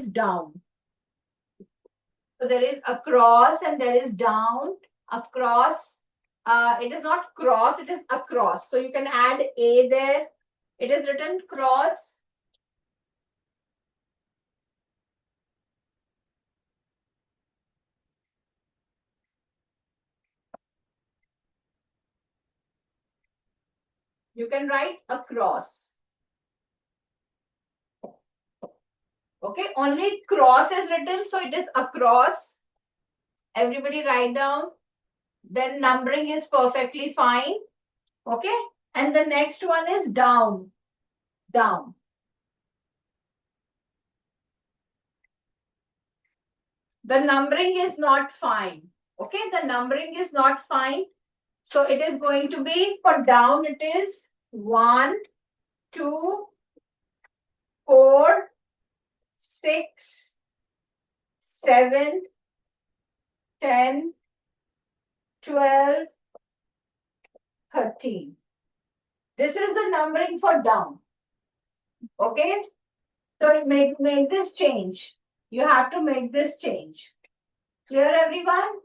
is down. So there is across and there is down. Across. It is not cross, it is across. So you can add A there. It is written cross. You can write across. Okay, only cross is written, so it is across. Everybody write down. Then numbering is perfectly fine. Okay, and the next one is down. Down. The numbering is not fine. Okay, the numbering is not fine. So it is going to be for down, it is 1, 2, 4, 6, 7, 10, 12, 13. This is the numbering for down. Okay, so make this change. You have to make this change. Clear, everyone?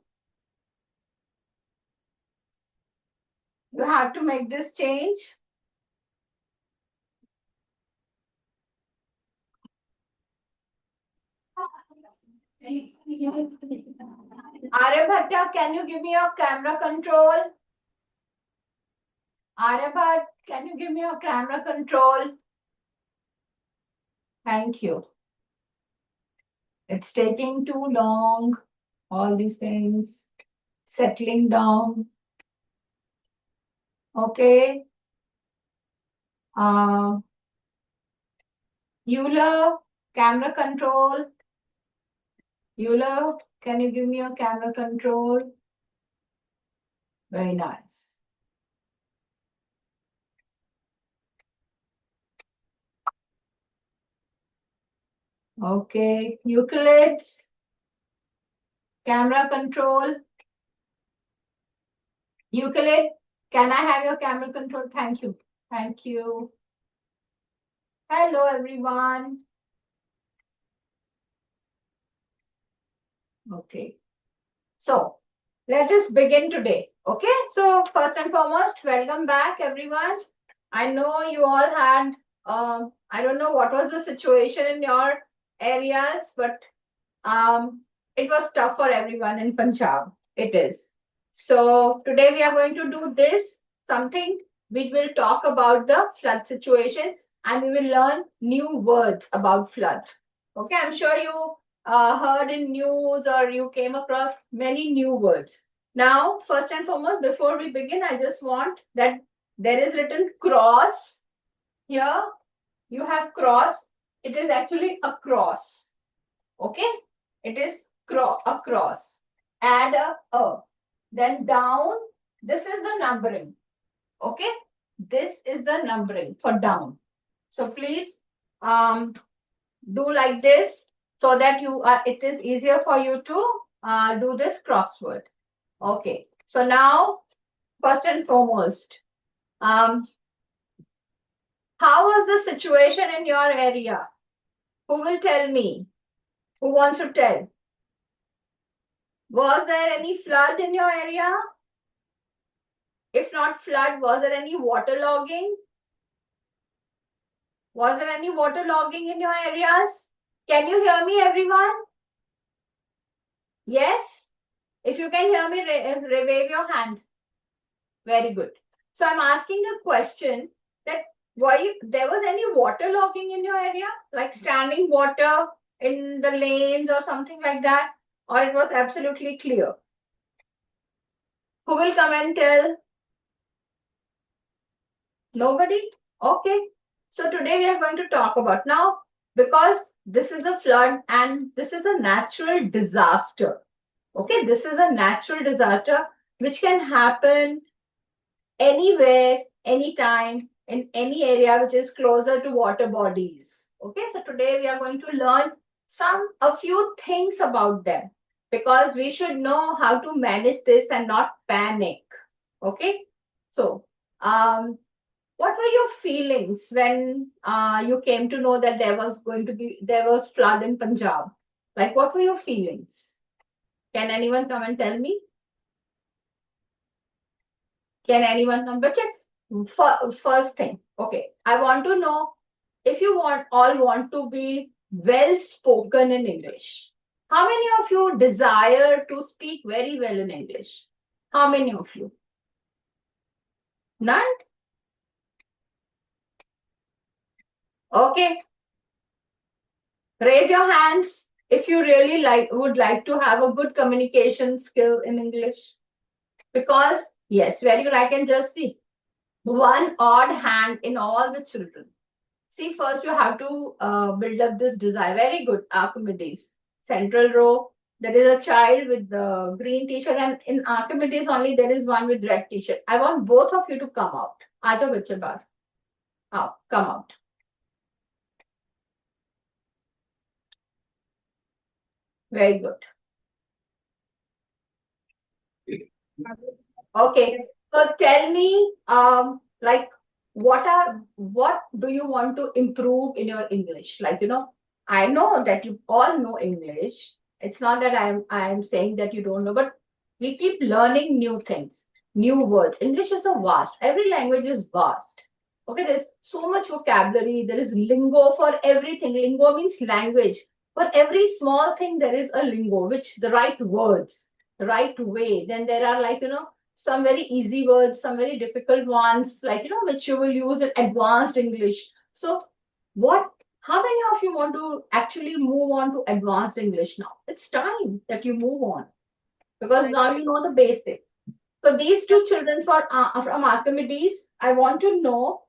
You have to make this change. Aryabhatta, can you give me your camera control? Aryabhat, can you give me your camera control? Thank you. It's taking too long. All these things settling down. Okay. Euler, camera control. Euler, can you give me your camera control? Very nice. Okay, Euclid's camera control. Euclid, can I have your camera control? Thank you. Thank you. Hello, everyone. Okay. So let us begin today. Okay. So first and foremost, welcome back, everyone. I know you all had, I don't know what was the situation in your areas, but it was tough for everyone in Punjab. It is. So today we are going to do this, something we will talk about the flood situation and we will learn new words about flood. Okay, I'm sure you heard in news or you came across many new words. Now, first and foremost, before we begin, I just want that there is written cross. Here you have cross. It is actually across. Okay, it is across. Add a. Then down. This is the numbering. Okay, this is the numbering for down. So please do like this so that you it is easier for you to do this crossword. Okay, so now first and foremost, how was the situation in your area? Who will tell me? Who wants to tell? Was there any flood in your area? If not flood, was there any waterlogging? Was there any waterlogging in your areas? Can you hear me, everyone? Yes? If you can hear me, wave your hand. Very good. So I'm asking a question that there was any waterlogging in your area? Like standing water in the lanes or something like that? Or it was absolutely clear? Who will come and tell? Nobody? Okay. So today we are going to talk about now, because this is a flood and this is a natural disaster. Okay, this is a natural disaster which can happen anywhere, anytime, in any area which is closer to water bodies. Okay, so today we are going to learn a few things about them, because we should know how to manage this and not panic. Okay, so What were your feelings when you came to know that there was flood in Punjab? Like, what were your feelings? Can anyone come and tell me? Can anyone come? But first thing, okay, I want to know if you all want to be well spoken in English. How many of you desire to speak very well in English? How many of you? None? Okay. Raise your hands if you really would like to have a good communication skill in English. Because yes, very good. I can just see one odd hand in all the children. See, first you have to build up this desire. Very good, Archimedes. Central row, there is a child with the green t-shirt, and in Archimedes only there is one with red t-shirt. I want both of you to come out. Aaja bache baat. Out, come out. Very good. Okay. So tell me, like, what do you want to improve in your English? Like, I know that you all know English. It's not that I am saying that you don't know, but we keep learning new things, new words. English is so vast. Every language is vast. Okay, there's so much vocabulary. There is lingo for everything. Lingo means language. For every small thing, there is a lingo, which the right words, the right way. Then there are, like, some very easy words, some very difficult ones, like, which you will use in advanced English. So, how many of you want to actually move on to advanced English now? It's time that you move on because now you know the basics. So, these two children from Archimedes, I want to know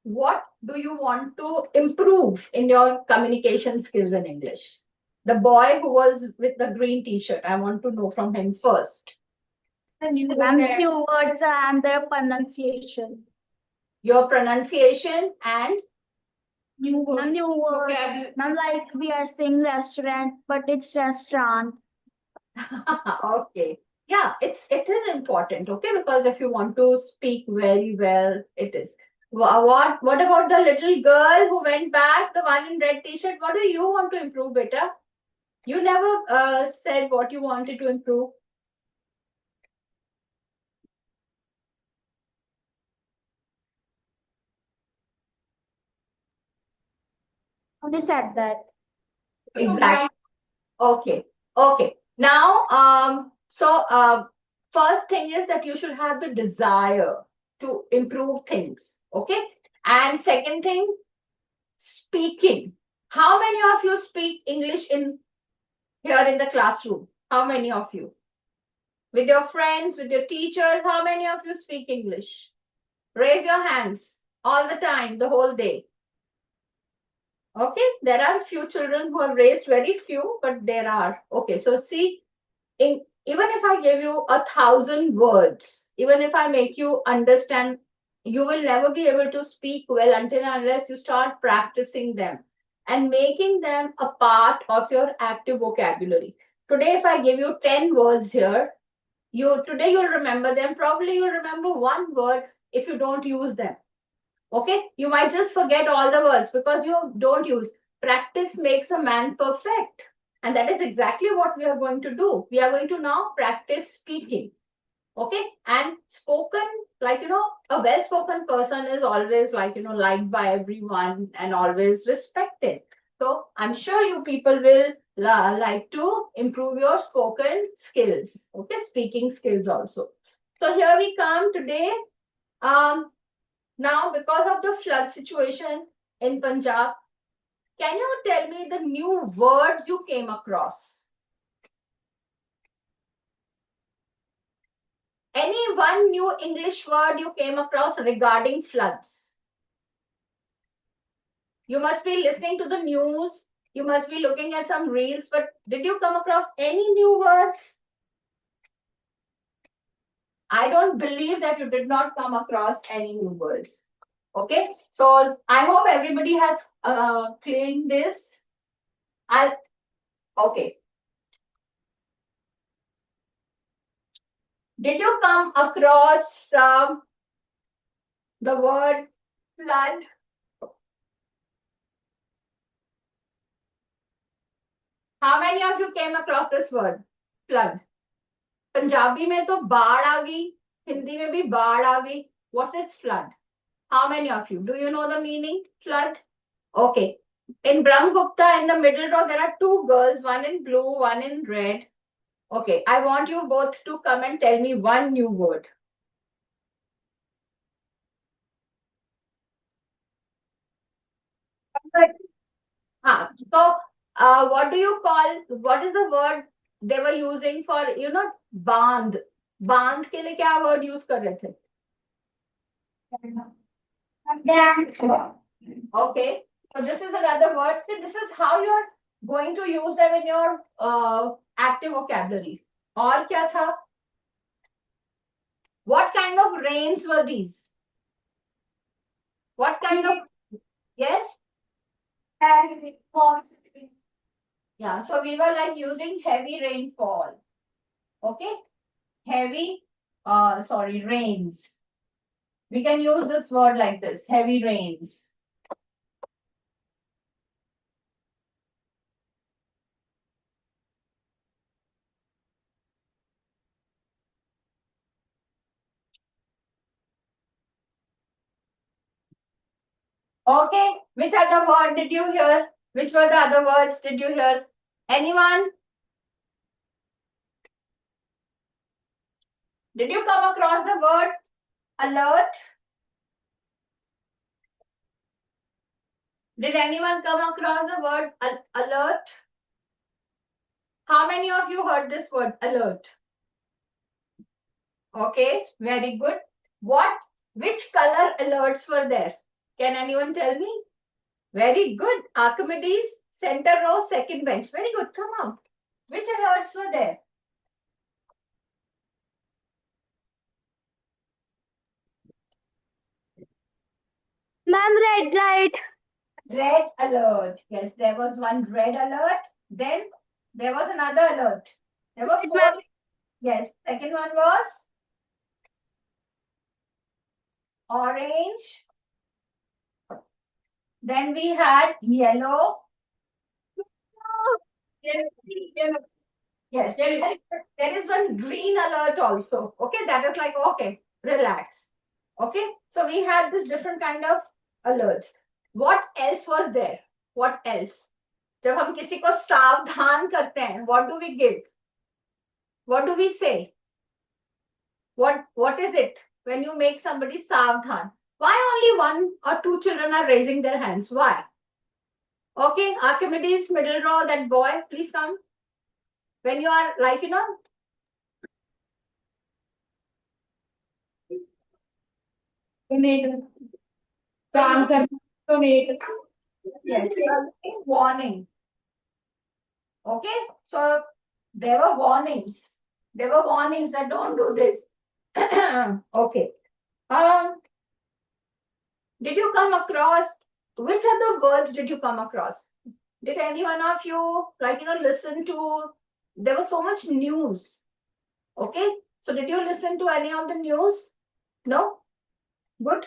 what do you want to improve in your communication skills in English? The boy who was with the green t shirt, I want to know from him first. And new words and their pronunciation. Your pronunciation and New words. And new words. Not like we are saying restaurant, but it's restaurant. okay. Yeah, it is important, okay? Because if you want to speak very well, it is. What about the little girl who went back, the one in red t-shirt? What do you want to improve, beta? You never said what you wanted to improve. Only said that. Exactly. Okay. Okay. Now, first thing is that you should have the desire to improve things. Okay. And second thing, speaking. How many of you speak English in here in the classroom? How many of you? With your friends, with your teachers, how many of you speak English? Raise your hands all the time, the whole day. Okay, there are a few children who have raised very few, but there are. Okay, so see, even if I give you 1,000 words, even if I make you understand, you will never be able to speak well until unless you start practicing them and making them a part of your active vocabulary. Today, if I give you 10 words here, today you'll remember them. Probably you'll remember one word if you don't use them. Okay, you might just forget all the words because you don't use. Practice makes a man perfect. And that is exactly what we are going to do. We are going to now practice speaking. Okay, and spoken, like, a well spoken person is always, like, liked by everyone and always respected. So I'm sure you people will like to improve your spoken skills. Okay, speaking skills also. So here we come today. Um, Now, because of the flood situation in Punjab, can you tell me the new words you came across? Any one new English word you came across regarding floods? You must be listening to the news. You must be looking at some reels, but did you come across any new words? I don't believe that you did not come across any new words. Okay, so I hope everybody has cleaned this. I okay. Did you come across the word flood. How many of you came across this word flood? Punjabi में तो बाढ़ आ गई, हिंदी में भी बाढ़ आ गई. What is flood? How many of you? Do you know the meaning? Flood? Okay. In Brahmagupta, in the middle row, there are two girls, one in blue, one in red. Okay. I want you both to come and tell me one new word. So, what do you call, what is the word they were using for, बांध? बांध के लिए क्या word use कर रहे थे? Okay. So this is another word. This is how you're going to use them in your active vocabulary. और क्या था? What kind of rains were these? What kind of, yes? Yeah, so we were like using heavy rainfall. Okay? Heavy, rains. We can use this word like this, heavy rains. Okay, which other word did you hear? Which were the other words did you hear? Anyone? Did you come across the word alert? Did anyone come across the word alert? How many of you heard this word alert? Okay, very good. Which color alerts were there? Can anyone tell me? Very good. Archimedes, center row, second bench. Very good. Come on. Which alerts were there? Ma'am, red light. Red alert. Yes, there was one red alert. Then there was another alert. There were four. Yes, second one was orange. Then we had yellow. Yes, there is one green alert also. Okay, that is like, okay, relax. Okay, so we had this different kind of alerts. What else was there? What else? जब हम किसी को सावधान करते हैं, what do we give? What do we say? What is it when you make somebody सावधान? Why only one or two children are raising their hands? Why? Okay, Archimedes, middle row, that boy, please come. When you are like, donate. The answer, donate. Yes, warning. Okay, so there were warnings. There were warnings that don't do this. Okay. Did you come across, which other words did you come across? Did any one of you, like, listen to, there was so much news. Okay, so did you listen to any of the news? No? Good.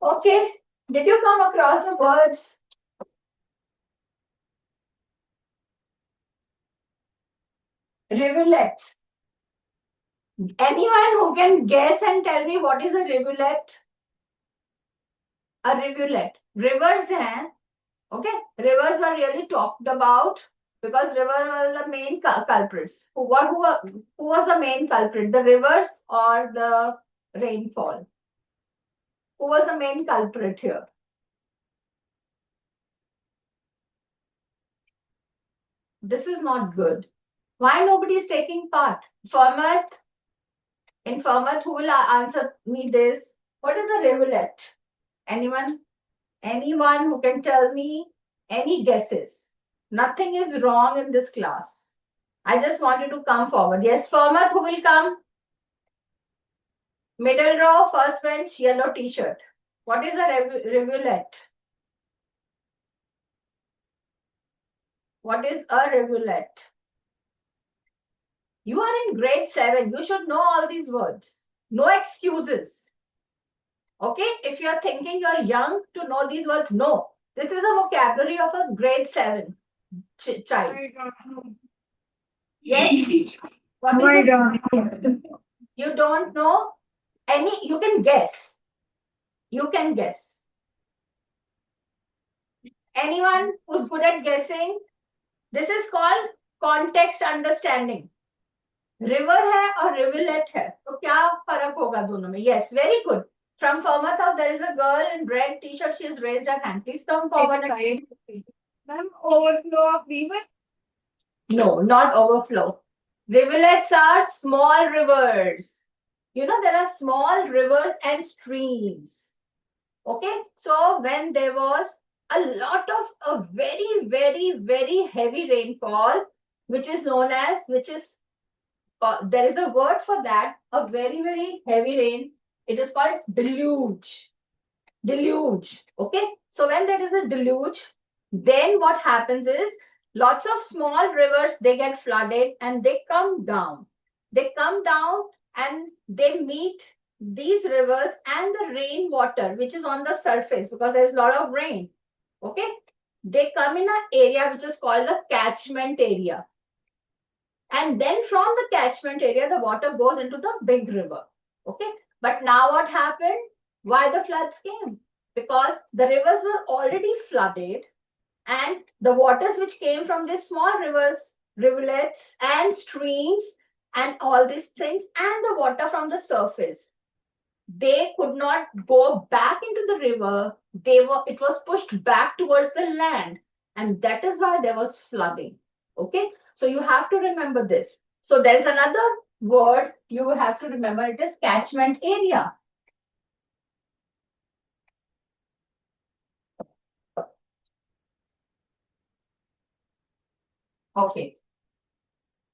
Okay, did you come across the words rivulets? Anyone who can guess and tell me what is a rivulet? A rivulet. Rivers hain. Okay, rivers were really talked about because river were the main culprits. Who was the main culprit? The rivers or the rainfall? Who was the main culprit here? This is not good. Why nobody is taking part? Format, in format, who will answer me this? What is a rivulet? Anyone? Anyone who can tell me any guesses? Nothing is wrong in this class. I just want you to come forward. Yes, Format, who will come? Middle row, first bench, yellow t-shirt. What is a rivulet? What is a rivulet? You are in grade 7. You should know all these words. No excuses. Okay, if you are thinking you're young to know these words, no. This is a vocabulary of a grade 7 child. Yes. What is it? You don't know any, you can guess. You can guess. Anyone who's good at guessing? This is called context understanding. River है और रिवलेट है तो क्या फर्क होगा दोनों में yes very good from Fermatov there is a girl in red t-shirt she has raised her hand please come forward Ma'am, overflow of river? no not overflow rivulets are small rivers you know there are small rivers and streams okay so when there was a lot of a very heavy rainfall which is known as which is there is a word for that, a very heavy rain. It is called deluge. Deluge. Okay. So when there is a deluge, then what happens is lots of small rivers they get flooded and they come down. They come down and they meet these rivers and the rainwater which is on the surface because there is a lot of rain. Okay. They come in an area which is called the catchment area. And then from the catchment area, the water goes into the big river. Okay. But now what happened? Why the floods came? Because the rivers were already flooded and the waters which came from these small rivers, rivulets and streams and all these things and the water from the surface, they could not go back into the river. It was pushed back towards the land. And that is why there was flooding. Okay. So you have to remember this. So there is another word you have to remember. It is catchment area. Okay.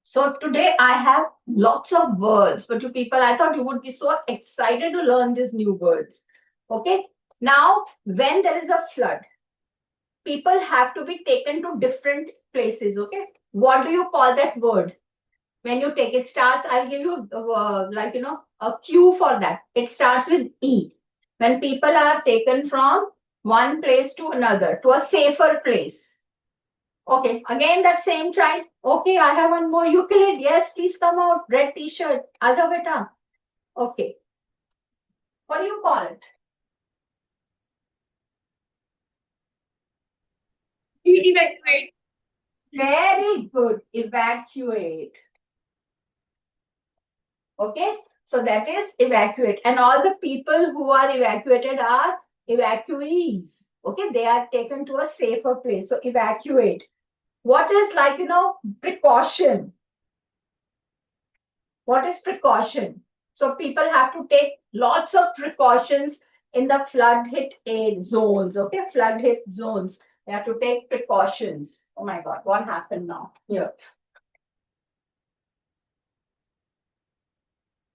So today I have lots of words, but you people, I thought you would be so excited to learn these new words. Okay. Now, when there is a flood, people have to be taken to different places. Okay. What do you call that word? When you take it starts, I'll give you like, you know, a cue for that. It starts with E. When people are taken from one place to another, to a safer place. Okay, again that same child. Okay, I have one more Euclid. Yes, please come out. Red t-shirt. Aja beta. Okay. What do you call it? Evacuate. Very good. Evacuate. Okay, so that is evacuate. And all the people who are evacuated are evacuees. Okay, they are taken to a safer place. So evacuate. What is like, you know, precaution? What is precaution? So people have to take lots of precautions in the flood hit zones. Okay, flood hit zones. They have to take precautions. Oh my God, what happened now? Here.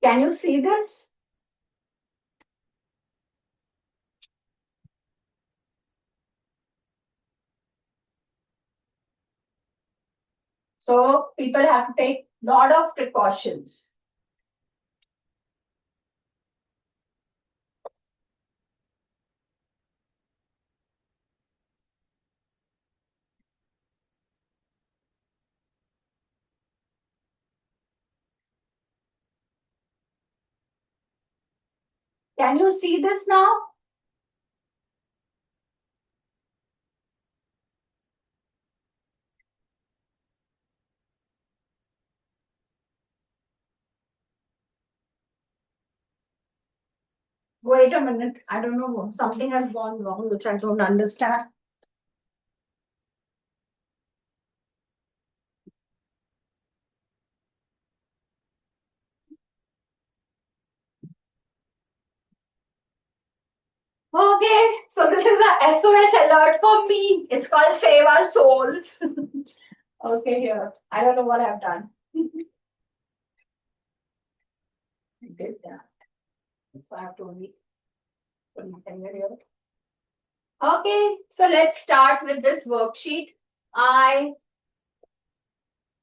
Can you see this? So people have to take a lot of precautions. Can you see this now? Wait a minute. I don't know. Something has gone wrong, which I don't understand. Okay, so this is a SOS alert for me. It's called Save Our Souls. Okay, here. I don't know what I've done. I did that. So I have to only put my finger here. Okay, so let's start with this worksheet. I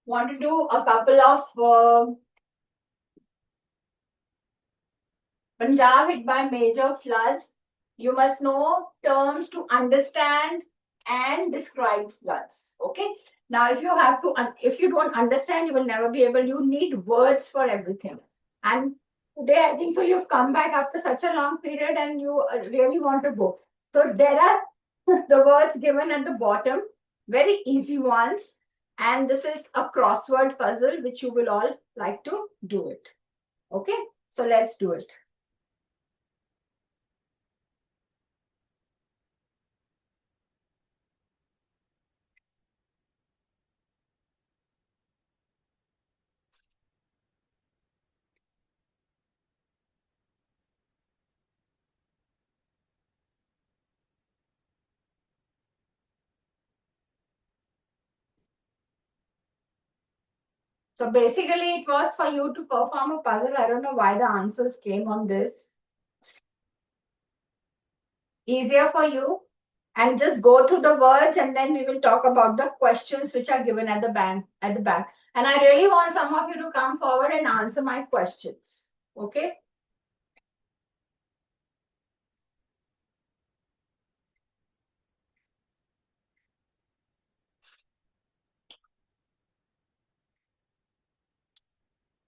want to do a couple of Punjab hit by major floods. You must know terms to understand and describe floods. Okay. Now, if you don't understand, you will never be able. You need words for everything. And today, I think so. You've come back after such a long period, and you really want to go. So there are the words given at the bottom, very easy ones. And this is a crossword puzzle, which you will all like to do it. Okay. So let's do it. So basically, it was for you to perform a puzzle. I don't know why the answers came on this. Easier for you. And just go through the words, and then we will talk about the questions which are given at the back. And I really want some of you to come forward and answer my questions. Okay?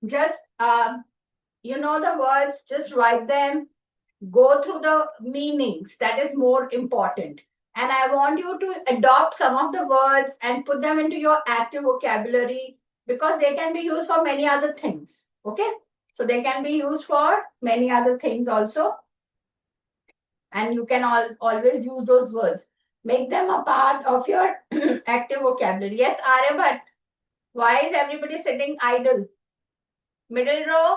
Just you know the words, just write them, go through the meanings. That is more important. And I want you to adopt some of the words and put them into your active vocabulary, because they can be used for many other things. Okay. So they can be used for many other things also. And you can always use those words. Make them a part of your active vocabulary. Yes, Aryabat, why is everybody sitting idle? Middle row,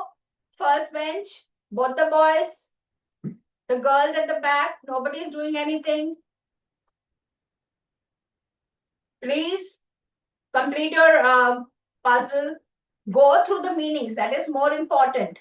first bench, both the boys, the girls at the back, nobody is doing anything. Please complete your puzzle. Go through the meanings. That is more important.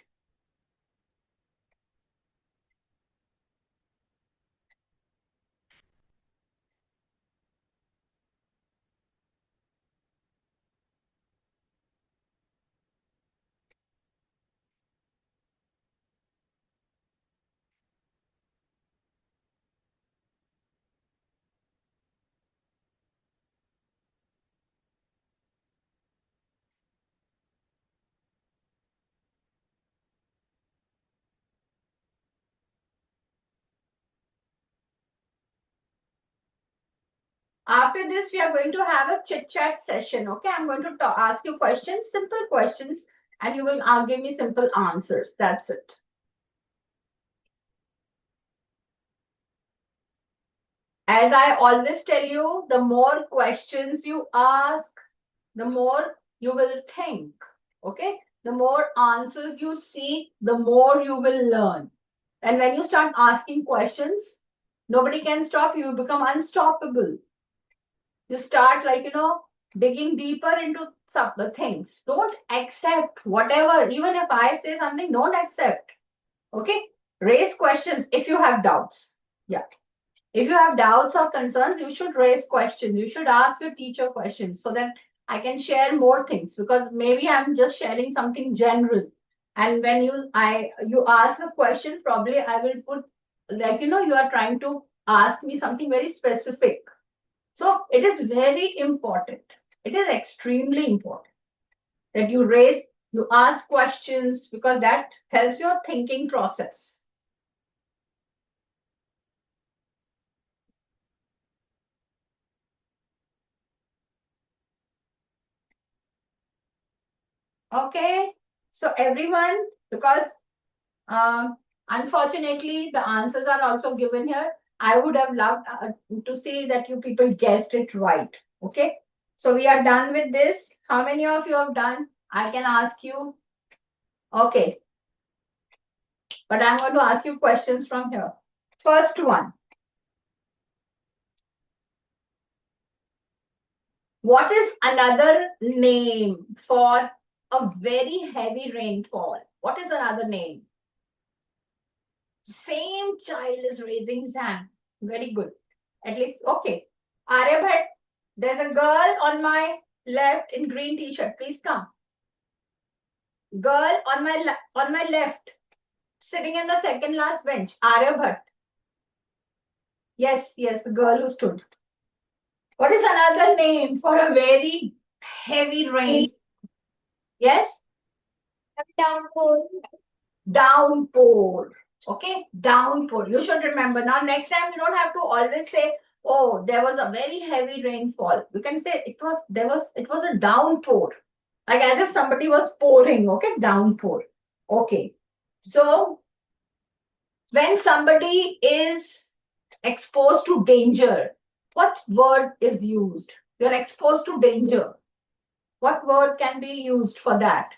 After this, we are going to have a chit chat session. Okay, I'm going to ask you questions, simple questions, and you will give me simple answers. That's it. As I always tell you, the more questions you ask, the more you will think. Okay, the more answers you seek, the more you will learn. And when you start asking questions, nobody can stop you. You become unstoppable. You start, like, digging deeper into some things. Don't accept whatever. Even if I say something, don't accept. Okay? Raise questions if you have doubts. Yeah. If you have doubts or concerns, you should raise questions. You should ask your teacher questions so that I can share more things, because maybe I'm just sharing something general. And when you ask a question, probably I will put, like, you are trying to ask me something very specific. So it is very important. It is extremely important that you ask questions, because that helps your thinking process. Okay. So everyone, because unfortunately, the answers are also given here. I would have loved to see that you people guessed it right. Okay. So we are done with this. How many of you have done? I can ask you. Okay. But I'm going to ask you questions from here. First one. What is another name for a very heavy rainfall? What is another name? Same child is raising his hand. Very good. At least, okay. Aryabhat, there's a girl on my left in green t-shirt. Please come. Girl on my left. sitting in the second last bench? Aryabhat. Yes, the girl who stood. What is another name for a very heavy rain? Yes? Downpour. Downpour. Okay, downpour. You should remember. Now, next time you don't have to always say, "Oh, there was a very heavy rainfall." You can say it was a downpour. Like as if somebody was pouring. Okay, downpour. Okay. So when somebody is exposed to danger, what word is used? You're exposed to danger. What word can be used for that?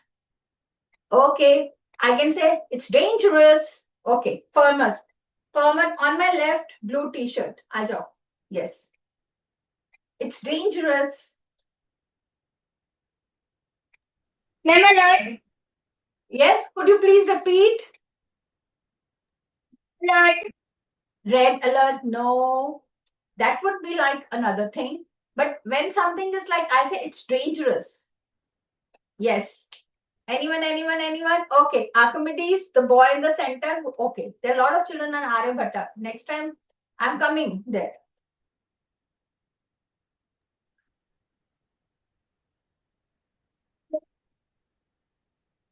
Okay, I can say it's dangerous. Okay, Fermat. Fermat on my left, blue t-shirt. Ajo. Yes. It's dangerous. Alert. Yes, could you please repeat? Alert. Red alert. No. That would be like another thing. But when something is like, I say it's dangerous. Yes. Anyone? Okay. Archimedes, the boy in the center. Okay. There are a lot of children on Aryabhatta. Next time I'm coming there.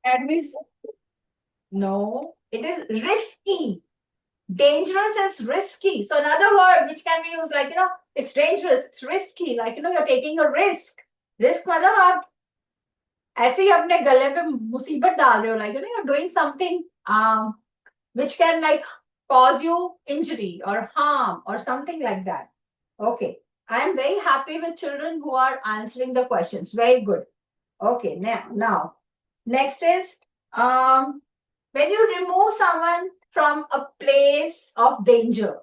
Advis. No, it is risky. Dangerous is risky. So another word which can be used like, it's dangerous, it's risky. Like, you're taking a risk. Risk मतलब आप ऐसे ही अपने गले पे मुसीबत डाल रहे हो. Like, you're doing something which can like cause you injury or harm or something like that. Okay. I'm very happy with children who are answering the questions. Very good. Okay. Now, next is when you remove someone from a place of danger,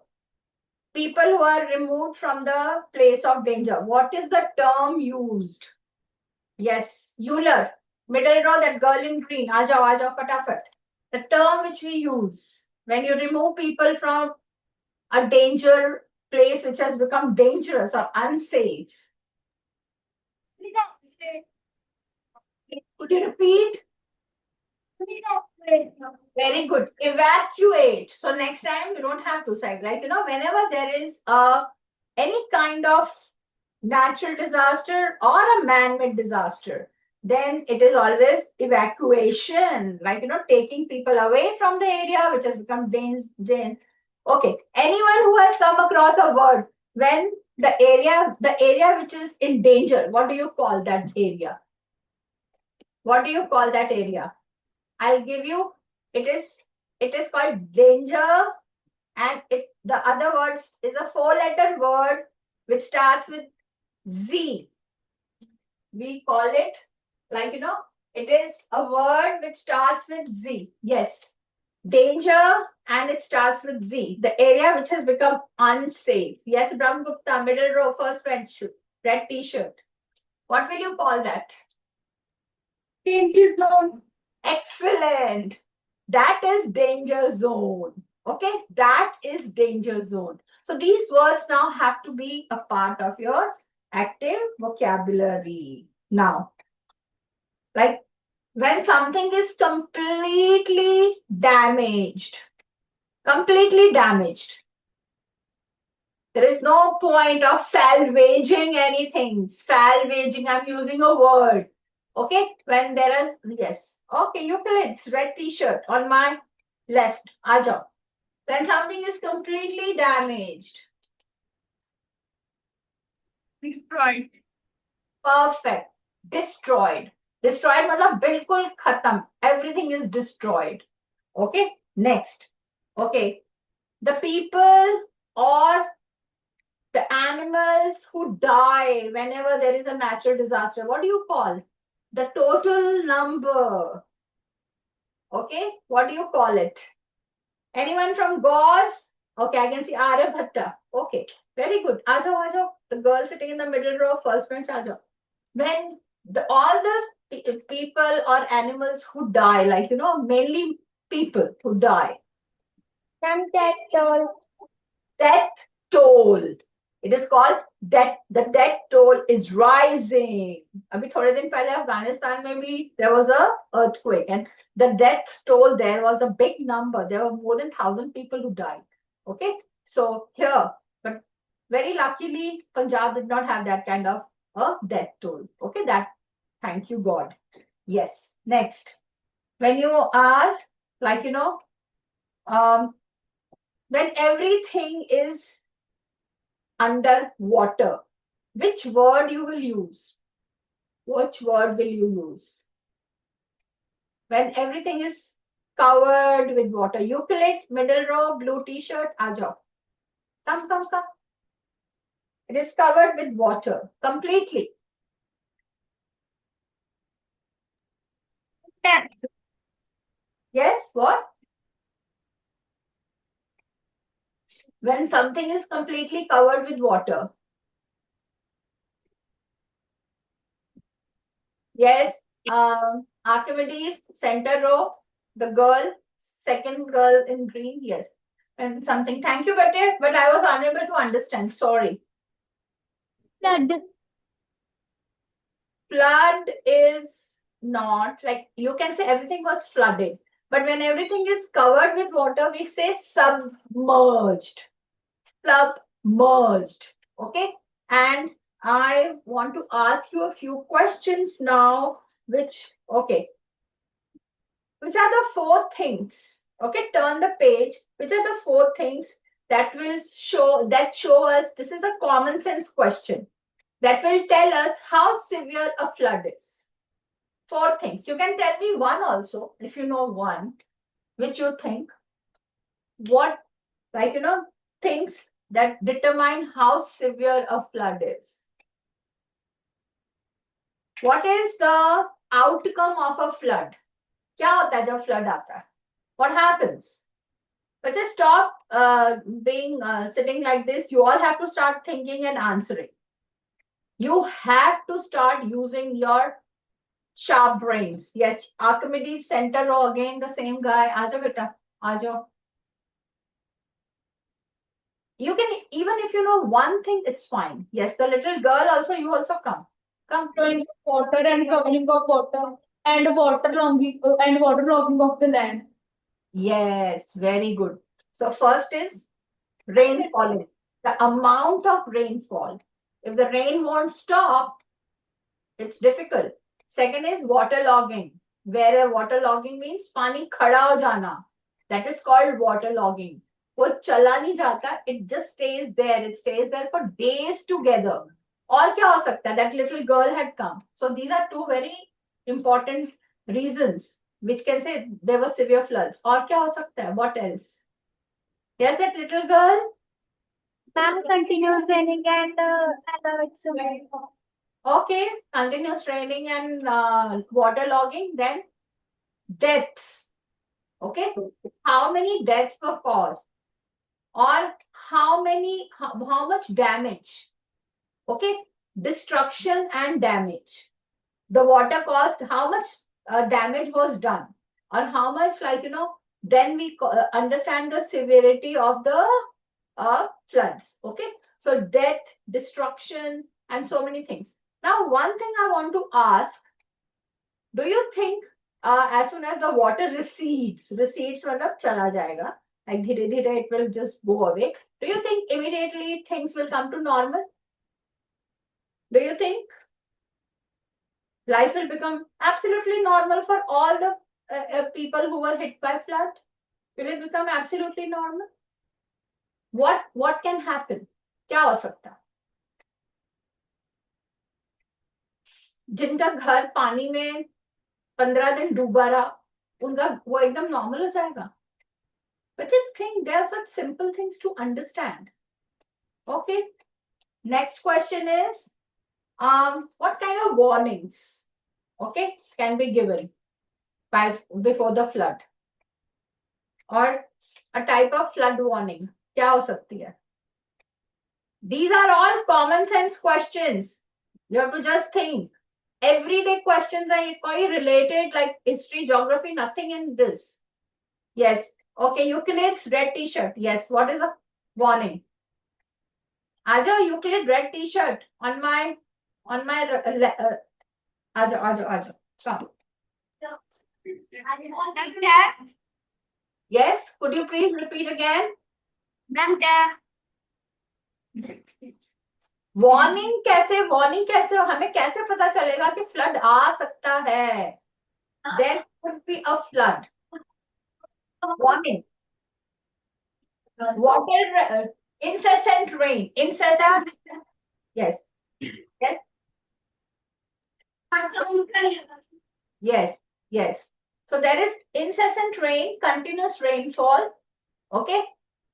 people who are removed from the place of danger, what is the term used? Yes, Euler. Middle row, that girl in green. Aajao, fatafat. The term which we use when you remove people from a danger place which has become dangerous or unsafe. Could you repeat? Very good. Evacuate. So next time you don't have to say, like, whenever there is any kind of natural disaster or a man-made disaster, then it is always evacuation, like, taking people away from the area which has become dangerous. Okay. Anyone who has come across a word when the area which is in danger, what do you call that area? What do you call that area? I'll give you, it is called danger, and the other word is a 4-letter word which starts with Z. We call it like, it is a word which starts with Z. Yes. Danger, and it starts with Z. The area which has become unsafe. Yes, Brahm Gupta, middle row, first bench, red t-shirt. What will you call that? Danger zone. Excellent. That is danger zone. Okay, that is danger zone. So these words now have to be a part of your active vocabulary. Now, like when something is completely damaged, there is no point of salvaging anything. Salvaging, I'm using a word. Okay, when there is, yes. Okay, Euclid's red t-shirt on my left. Aja. When something is completely damaged. Destroyed. Perfect. Destroyed. Destroyed matlab bilkul khatam. Everything is destroyed. Okay, next. Okay, the people or the animals who die whenever there is a natural disaster, what do you call? The total number. Okay, what do you call it? Anyone from Gauss? Okay, I can see Aryabhatta. Okay, very good. Ajo. The girl sitting in the middle row, first bench, Ajo. When all the people or animals who die, like, mainly people who die. From that toll. Death toll. It is called debt. The debt toll is rising. अभी थोड़े दिन पहले Afghanistan में भी there was a earthquake and the death toll there was a big number. There were more than 1,000 people who died. Okay, so here, but very luckily Punjab did not have that kind of a death toll. Okay, that thank you God. Yes. Next, when you are like when everything is under water, which word you will use? Which word will you use? When everything is covered with water. Eucalypt, middle row, blue t-shirt, ajo. Come, come, come. It is covered with water completely. Yes, what? When something is completely covered with water. Yes, Archimedes, center row, the girl, second girl in green, yes. And something, thank you, Bate, but I was unable to understand, sorry. Flood. Flood is not, like you can say everything was flooded, but when everything is covered with water, we say submerged. Submerged, okay? And I want to ask you a few questions now, which, okay, which are the four things? Okay, turn the page. Which are the four things that will show us? This is a common sense question that will tell us how severe a flood is. Four things. You can tell me one also if you know one, which you think. What, like things that determine how severe a flood is. What is the outcome of a flood? क्या होता है जब flood आता है? What happens? But just stop being sitting like this. You all have to start thinking and answering. You have to start using your sharp brains. Yes, Archimedes center row again, the same guy. Aajo beta, aajo. You can, even if you know one thing, it's fine. Yes, the little girl also, you also come. Come. Water and covering of water and water logging of the land. Yes, very good. So first is rainfall, the amount of rainfall. If the rain won't stop, it's difficult. Second is waterlogging, where waterlogging means pani khada ho jana. That is called waterlogging. वो चला नहीं जाता, it just stays there. It stays there for days together. और क्या हो सकता है? That little girl had come. So these are two very important reasons which can say there were severe floods. और क्या हो सकता है? What else? Yes, that little girl. Ma'am, continuous raining and alerts. Okay, continuous training and waterlogging, then deaths. Okay, how many deaths were caused, or how much damage? Okay, destruction and damage. The water caused, how much damage was done, or how much, like then we understand the severity of the floods. Okay, so death, destruction, and so many things. Now, one thing I want to ask, do you think as soon as the water recedes मतलब चला जाएगा, like धीरे धीरे it will just go away. Do you think immediately things will come to normal? Do you think life will become absolutely normal for all the people who were hit by flood? Will it become absolutely normal? What can happen? क्या हो सकता? जिनका घर पानी में 15 दिन डूबा रहा, उनका वो एकदम नॉर्मल हो जाएगा. But just think, there are such simple things to understand. Okay. Next question is, what kind of warnings, okay, can be given before the flood, or a type of flood warning? क्या हो सकती है? These are all common sense questions. You have to just think. Everyday questions are quite related, like history, geography, nothing in this. Yes. Okay, Euclid's red t-shirt. Yes. What is a warning? Ajo, Euclid red t-shirt on my Ajo. Come. Yes, could you please repeat again? Warning कैसे हमें कैसे पता चलेगा कि flood आ सकता है? There could be a flood. Warning. Water, incessant rain. Incessant. Yes. Yes. Yes. Yes. So there is incessant rain, continuous rainfall. Okay.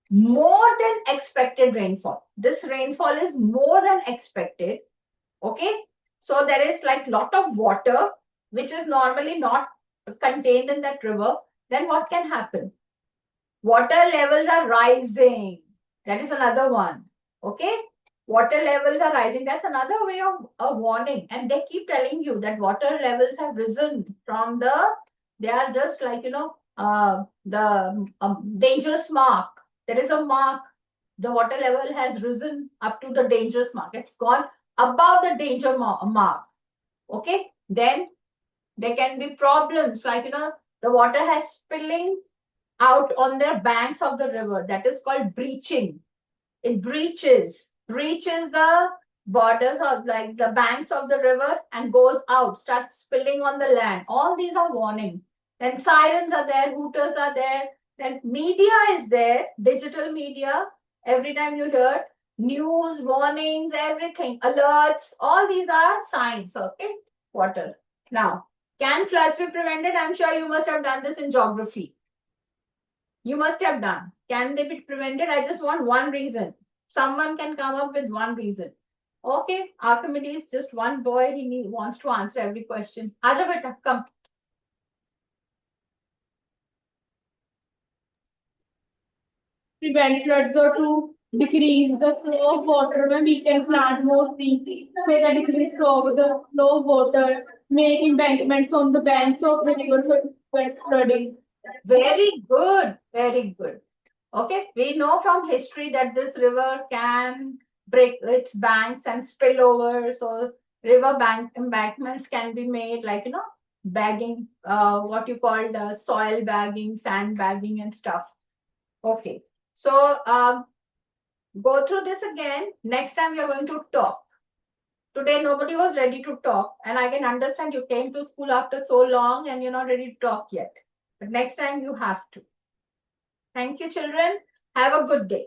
More than expected rainfall. This rainfall is more than expected. Okay. So there is like lot of water, which is normally not contained in that river. Then what can happen? Water levels are rising. That is another one. Okay. Water levels are rising. That's another way of a warning. And they keep telling you that water levels have risen from they are just like, the dangerous mark. There is a mark. The water level has risen up to the dangerous mark. It's gone above the danger mark. Okay. Then there can be problems like, the water has spilling out on the banks of the river. That is called breaching. It breaches the borders of like the banks of the river and goes out, starts spilling on the land. All these are warning. Then sirens are there, hooters are there. Then media is there, digital media. Every time you hear news, warnings, everything, alerts, all these are signs. Okay, water. Now, can floods be prevented? I'm sure you must have done this in geography. You must have done. Can they be prevented? I just want one reason. Someone can come up with one reason. Okay, Archimedes, just one boy, wants to answer every question. Aja beta, come. Prevent floods or to decrease the flow of water when we can plant more trees. May the decrease flow of the flow of water, make embankments on the banks of the river to prevent flooding. Very good, very good. Okay, we know from history that this river can break its banks and spill over. So river bank embankments can be made like, bagging, what you call soil bagging, sand bagging and stuff. Okay, so go through this again. Next time we are going to talk. Today nobody was ready to talk, and I can understand you came to school after so long and you're not ready to talk yet. But next time you have to. Thank you, children. Have a good day.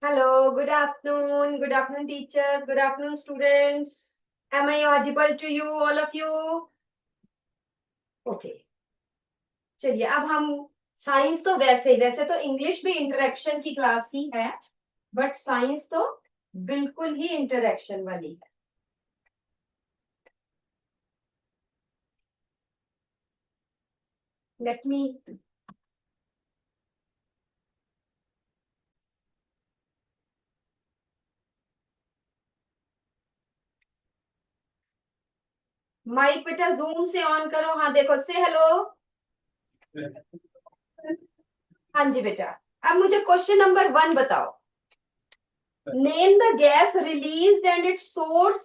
Hello, good afternoon. Good afternoon, teachers. Good afternoon, students. Am I audible to you, all of you? Okay. चलिए अब हम science तो वैसे तो English भी interaction की class ही है, but science तो बिल्कुल ही इंटरेक्शन वाली है. Let me माइक बेटा जूम से ऑन करो. हाँ देखो, से हेलो. हाँ जी बेटा. अब मुझे क्वेश्चन नंबर 1 बताओ. Name the gas released and its source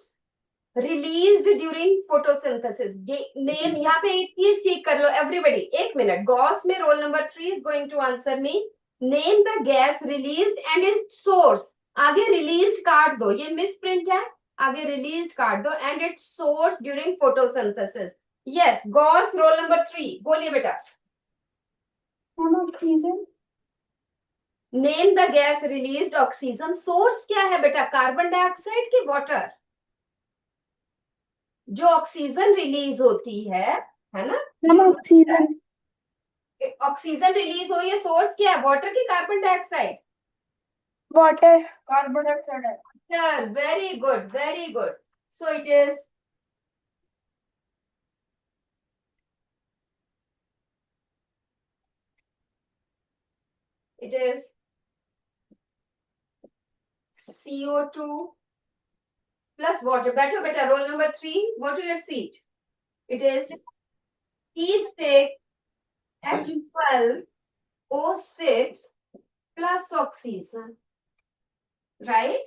released during photosynthesis. Name. यहाँ पे एक चीज ठीक कर लो एवरीबॉडी, एक मिनट. गॉस में roll number 3 is going to answer me. Name the gas released and its source. आगे रिलीज्ड काट दो, ये मिस प्रिंट है. आगे रिलीज्ड काट दो. And its source during photosynthesis. Yes, Gauss role number 3 बोलिए बेटा. Oxygen. Name the gas released oxygen. Source क्या है बेटा? कार्बन डाइऑक्साइड की वाटर. जो ऑक्सीजन रिलीज होती है ना? ऑक्सीजन. ऑक्सीजन रिलीज हो रही है. सोर्स क्या है? वाटर की carbon dioxide? Water. Carbon dioxide. Very good, very good. So it is CO2 plus water. बैठो बेटा. Role number 3, go to your seat. It is C6H12O6 plus oxygen, right?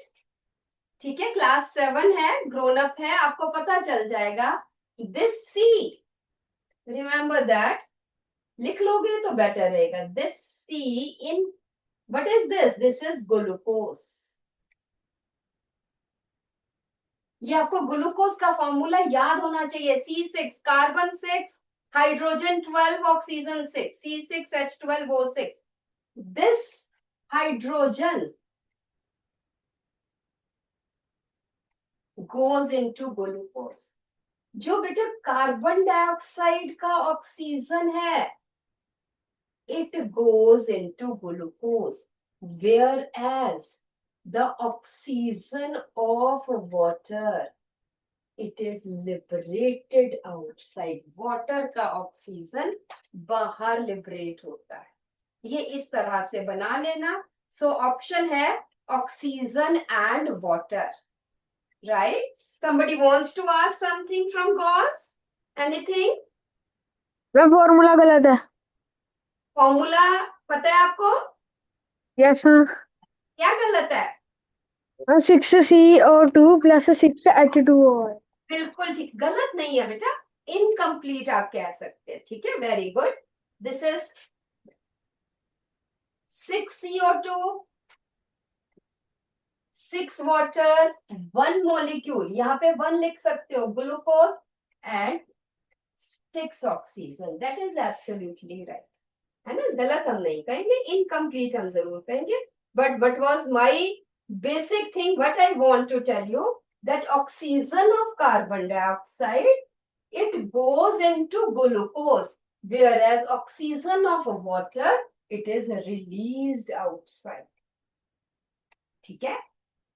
ठीक है, क्लास 7 है, ग्रोन अप है, आपको पता चल जाएगा। दिस सी, रिमेंबर दैट, लिख लोगे तो बेटर रहेगा। This see in, what is this? This is glucose. ये आपको ग्लूकोज का फॉर्मूला याद होना चाहिए। C6 carbon 6, hydrogen 12, oxygen 6, C6H12O6। This hydrogen goes into glucose। जो बेटा कार्बन डाइऑक्साइड का ऑक्सीजन है, it goes into glucose, whereas the oxygen of water, it is liberated outside। Water का ऑक्सीजन बाहर लिबरेट होता है। ये इस तरह से बना लेना। सो ऑप्शन है oxygen and water, right? Somebody wants to ask something from Gauss? Anything? मैं फॉर्मूला गलत है। फॉर्मूला पता है आपको? यस हाँ, क्या गलत है? 6CO2 plus 6H2O। बिल्कुल ठीक, गलत नहीं है बेटा, इनकम्प्लीट आप कह सकते हैं। ठीक है, very good. This is 6CO2, 6 water, 1 molecule, यहाँ पे 1 लिख सकते हो, glucose, and 6 oxygen. That is absolutely right, है ना? गलत हम नहीं कहेंगे, इनकम्प्लीट हम जरूर कहेंगे। But what was my basic thing, what I want to tell you, that oxygen of carbon dioxide, it goes into glucose, whereas oxygen of water, it is released outside। ठीक है,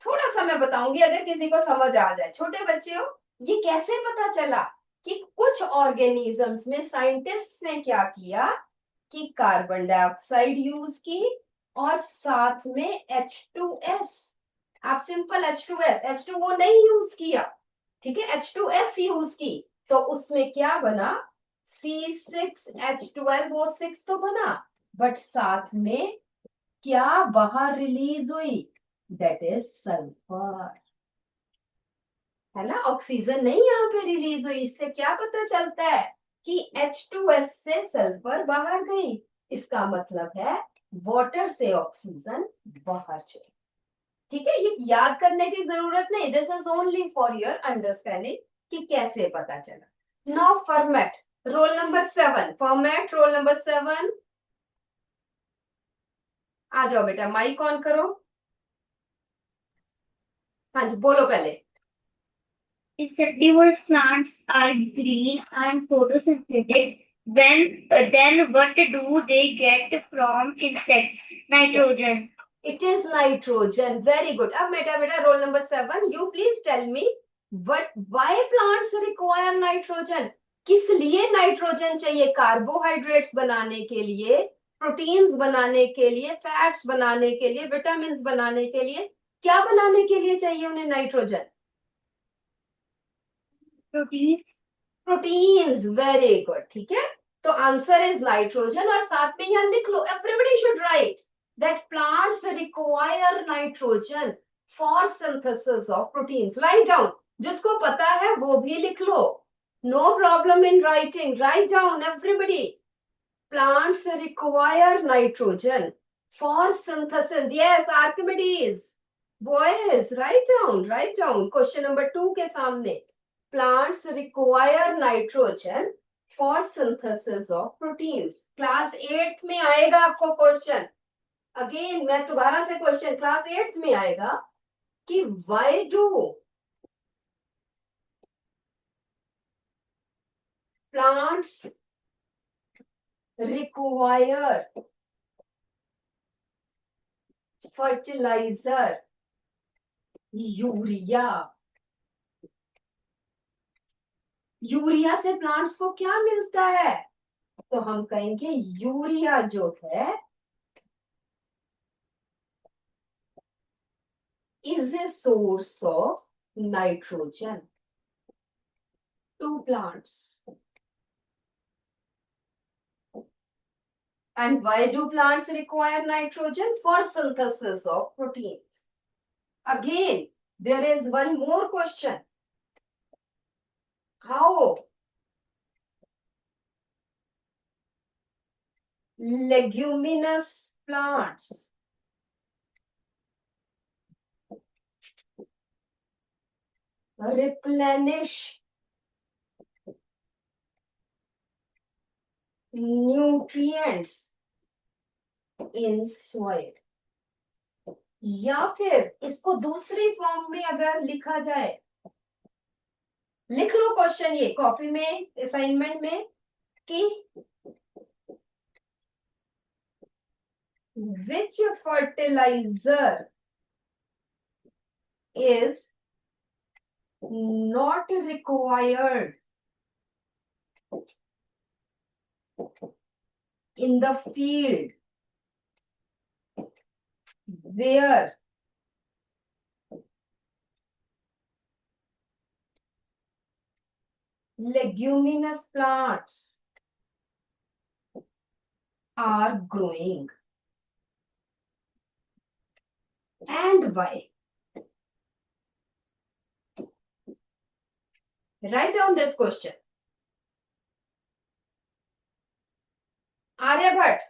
थोड़ा सा मैं बताऊंगी अगर किसी को समझ आ जाए। छोटे बच्चे हो, ये कैसे पता चला कि कुछ ऑर्गेनिजम्स में साइंटिस्ट ने क्या किया कि कार्बन डाइऑक्साइड यूज की और साथ में H2S। आप सिंपल H2S, H2O नहीं यूज किया, ठीक है, H2S यूज की, तो उसमें क्या बना? C6H12O6 तो बना, बट साथ में क्या बाहर रिलीज हुई? दैट इज सल्फर, है ना? ऑक्सीजन नहीं यहाँ पे रिलीज हुई। इससे क्या पता चलता है कि H2S से सल्फर बाहर गई। इसका मतलब है वाटर से ऑक्सीजन बाहर चली। ठीक है, ये याद करने की जरूरत नहीं, this is only for your understanding कि कैसे पता चला। Now format, roll number 7, format roll number 7। आ जाओ बेटा, माइक ऑन करो। हाँ जी, बोलो पहले। Insectivorous plants are green and photosynthetic. Then what do they get from insects? Nitrogen. It is nitrogen. Very good. अब बेटा roll number 7, you please tell me why plants require nitrogen? किस लिए nitrogen चाहिए? Carbohydrates बनाने के लिए, proteins बनाने के लिए, फैट्स बनाने के लिए, विटामिन बनाने के लिए, क्या बनाने के लिए चाहिए उन्हें nitrogen? Proteins. Proteins, very good. ठीक है, तो आंसर इज नाइट्रोजन। और साथ में यहाँ लिख लो, everybody should write that plants require nitrogen for synthesis of proteins. Write down, जिसको पता है वो भी लिख लो, no problem in writing, write down everybody. Plants require nitrogen for synthesis, yes Archimedes, boys write down, write down. Question number 2 के सामने, plants require nitrogen for synthesis of proteins। Class 8th में आएगा आपको क्वेश्चन, अगेन मैं दोबारा से question class 8th में आएगा कि why do plants require fertilizer urea? Urea से प्लांट्स को क्या मिलता है? तो हम कहेंगे यूरिया जो है is a source of nitrogen to plants। And why do plants require nitrogen? For synthesis of proteins. Again, there is one more question. How leguminous plants replenish nutrients in soil? या फिर इसको दूसरी form में अगर लिखा जाए, लिख लो question ये कॉपी में असाइनमेंट में कि which fertilizer is not required in the field where leguminous plants are growing, and why? Write down this question. Aryabhatta,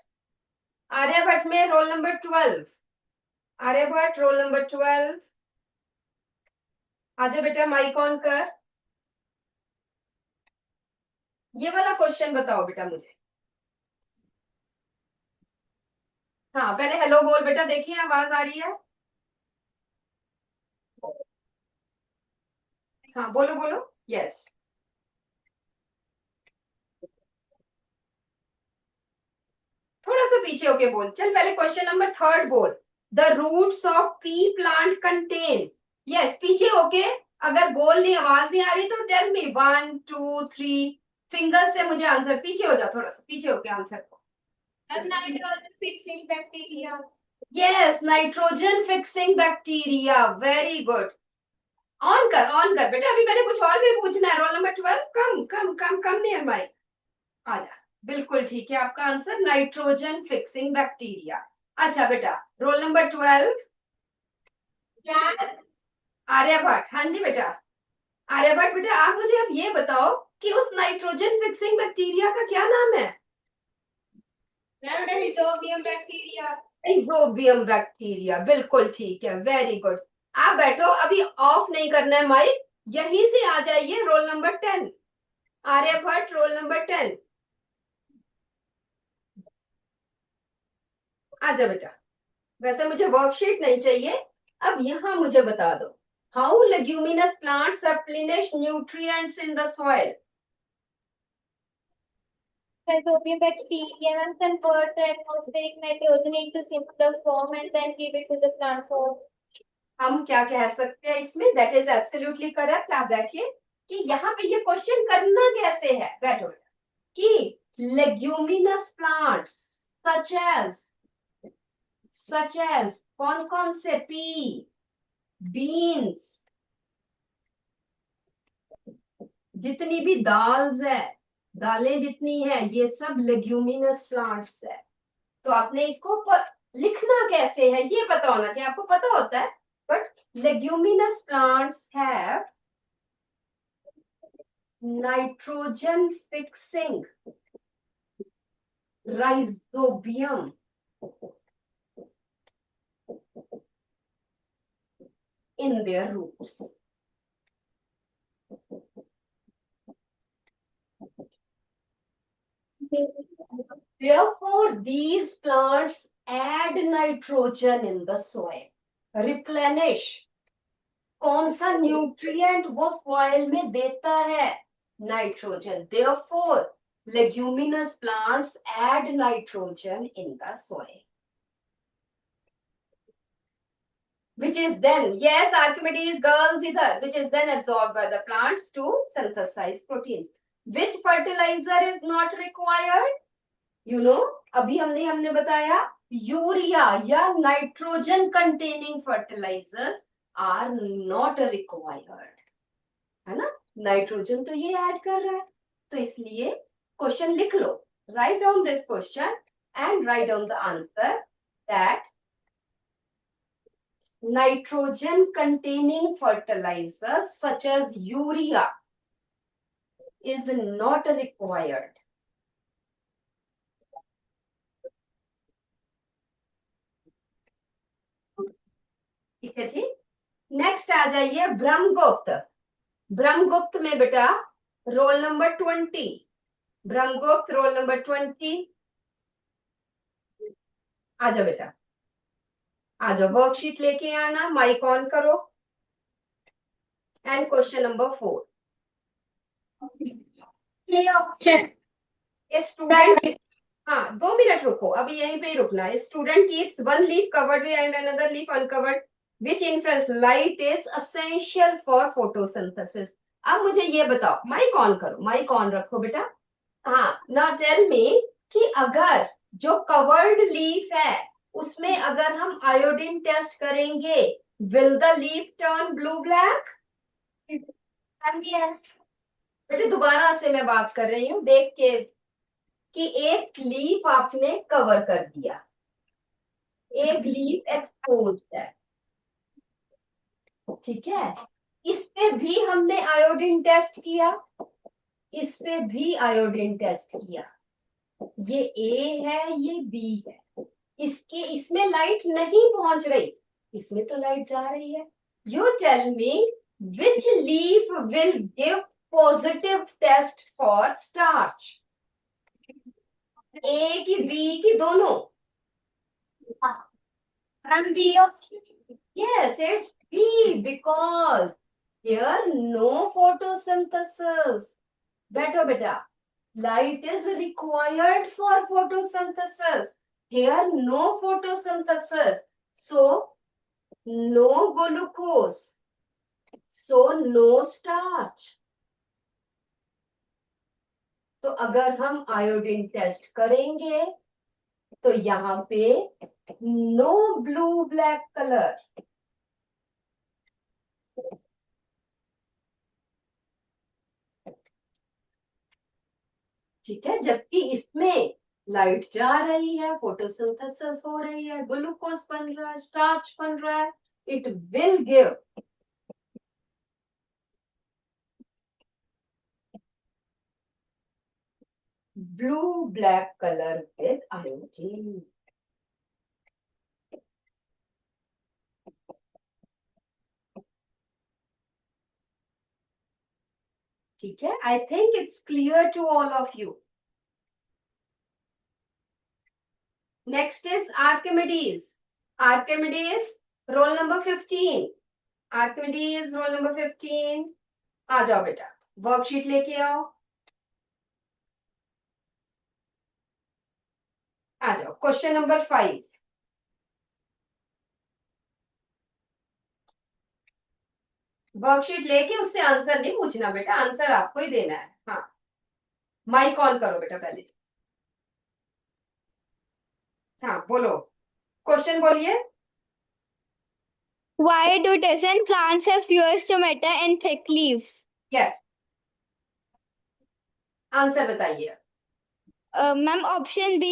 Aryabhatta में roll number 12, Aryabhatta roll number 12, आजा बेटा माइक ऑन कर। ये वाला क्वेश्चन बताओ बेटा मुझे। हाँ पहले हेलो बोल बेटा, देखिए आवाज आ रही है। हाँ बोलो बोलो, यस। थोड़ा सा पीछे होके बोल, चल पहले क्वेश्चन नंबर 3 बोल। The roots of pea plant contain, yes पीछे होके, अगर बोल नहीं आवाज नहीं आ रही तो टेल मी 1 2 3 फिंगर से मुझे आंसर, पीछे हो जा थोड़ा सा, पीछे होके आंसर को। Nitrogen fixing bacteria. Yes nitrogen fixing bacteria, very good. On कर बेटा, अभी मैंने कुछ और भी पूछना है। रोल नंबर 12, कम कम कम कम नियर माइक, आजा। बिल्कुल ठीक है आपका आंसर, नाइट्रोजन फिक्सिंग बैक्टीरिया। अच्छा बेटा रोल नंबर 12 आर्यभट्ट। हाँ जी बेटा आर्यभट्ट, बेटा आप मुझे अब ये बताओ कि उस नाइट्रोजन फिक्सिंग बैक्टीरिया का क्या नाम है? हिजोबियम बैक्टीरिया। हिजोबियम बैक्टीरिया, बिल्कुल ठीक है, वेरी गुड। आप बैठो, अभी ऑफ नहीं करना है माइक, यहीं से आ जाइए। Roll number 10 Aryabhatta, roll number 10 आजा बेटा। वैसे मुझे वर्कशीट नहीं चाहिए, अब यहाँ मुझे बता दो, how leguminous plants replenish nutrients in the soil? Rhizobium bacteria and convert the atmospheric nitrogen into simpler form and then give it to the plant form. हम क्या कह सकते हैं इसमें? That is absolutely correct. आप बैठिए कि यहाँ पे ये क्वेश्चन करना कैसे है, बैठो कि लेग्यूमिनस प्लांट्स सच एज कौन कौन से? पी, बीन्स, जितनी भी दाल्स है, दालें जितनी है, ये सब लेग्यूमिनस प्लांट्स है। तो आपने इसको लिखना कैसे है ये पता होना चाहिए, आपको पता होता है, but leguminous plants have nitrogen fixing rhizobium in their roots. Therefore, these plants add nitrogen in the soil. Replenish. कौन सा न्यूट्रिएंट वो सॉइल में देता है? Nitrogen. Therefore, leguminous plants add nitrogen in the soil, which is then, yes, Archimedes girls either, which is then absorbed by the plants to synthesize proteins. Which fertilizer is not required? You know, अभी हमने बताया urea या nitrogen containing fertilizers are not required, है ना? Nitrogen तो ये add कर रहा है, तो इसलिए क्वेश्चन लिख लो, write down this question and write down the answer that nitrogen containing fertilizers such as urea is not required. ठीक है जी. नेक्स्ट आ जाइए ब्रह्मगुप्त. ब्रह्मगुप्त में बेटा roll number 20. Brahmagupta roll number 20. आ जाओ बेटा, आ जाओ. वर्कशीट लेके आना, माइक ऑन करो. And question number 4. स्टूडेंट, हाँ 2 मिनट रुको, अभी यहीं पे ही रुकना है. Student keeps one leaf covered and another leaf uncovered which influence light is essential for photosynthesis. अब मुझे ये बताओ, माइक ऑन करो, माइक ऑन रखो बेटा. हाँ, नाउ टेल मी कि अगर जो कवर्ड लीफ है उसमें अगर हम आयोडीन टेस्ट करेंगे, will the leaf turn blue black? बेटे दोबारा से मैं बात कर रही हूँ, देख के कि एक लीफ आपने कवर कर दिया, एक लीफ एक्सपोज है, ठीक है. इस पे भी हमने आयोडीन टेस्ट किया, इस पे भी आयोडीन टेस्ट किया. ये ए है, ये बी है. इसके इसमें लाइट नहीं पहुंच रही, इसमें तो लाइट जा रही है. You tell me which leaf will give positive test for starch? A की बी की दोनों? Yes, it's B because here no photosynthesis. बैठो बेटा, light is required for photosynthesis. Here no photosynthesis, so no glucose, so no starch. तो अगर हम iodine test करेंगे तो यहाँ पे नो ब्लू ब्लैक कलर. ठीक है, जबकि इसमें लाइट जा रही है, फोटोसिंथेसिस हो रही है, ग्लूकोज बन रहा है, स्टार्च बन रहा है. It will give blue black colour with iodine. ठीक है, I think it's clear to all of you. Next is Archimedes. Archimedes roll number 15. Archimedes roll number 15. आ जाओ बेटा, वर्कशीट लेके आओ. आ जाओ, क्वेश्चन नंबर 5. वर्कशीट लेके उससे आंसर नहीं पूछना बेटा, आंसर आपको ही देना है. हाँ, माइक ऑन करो बेटा पहले. हाँ बोलो, क्वेश्चन बोलिए. Why do descent plants have fewer stomata and thick leaves? Yes, answer बताइए. Ma'am, option B.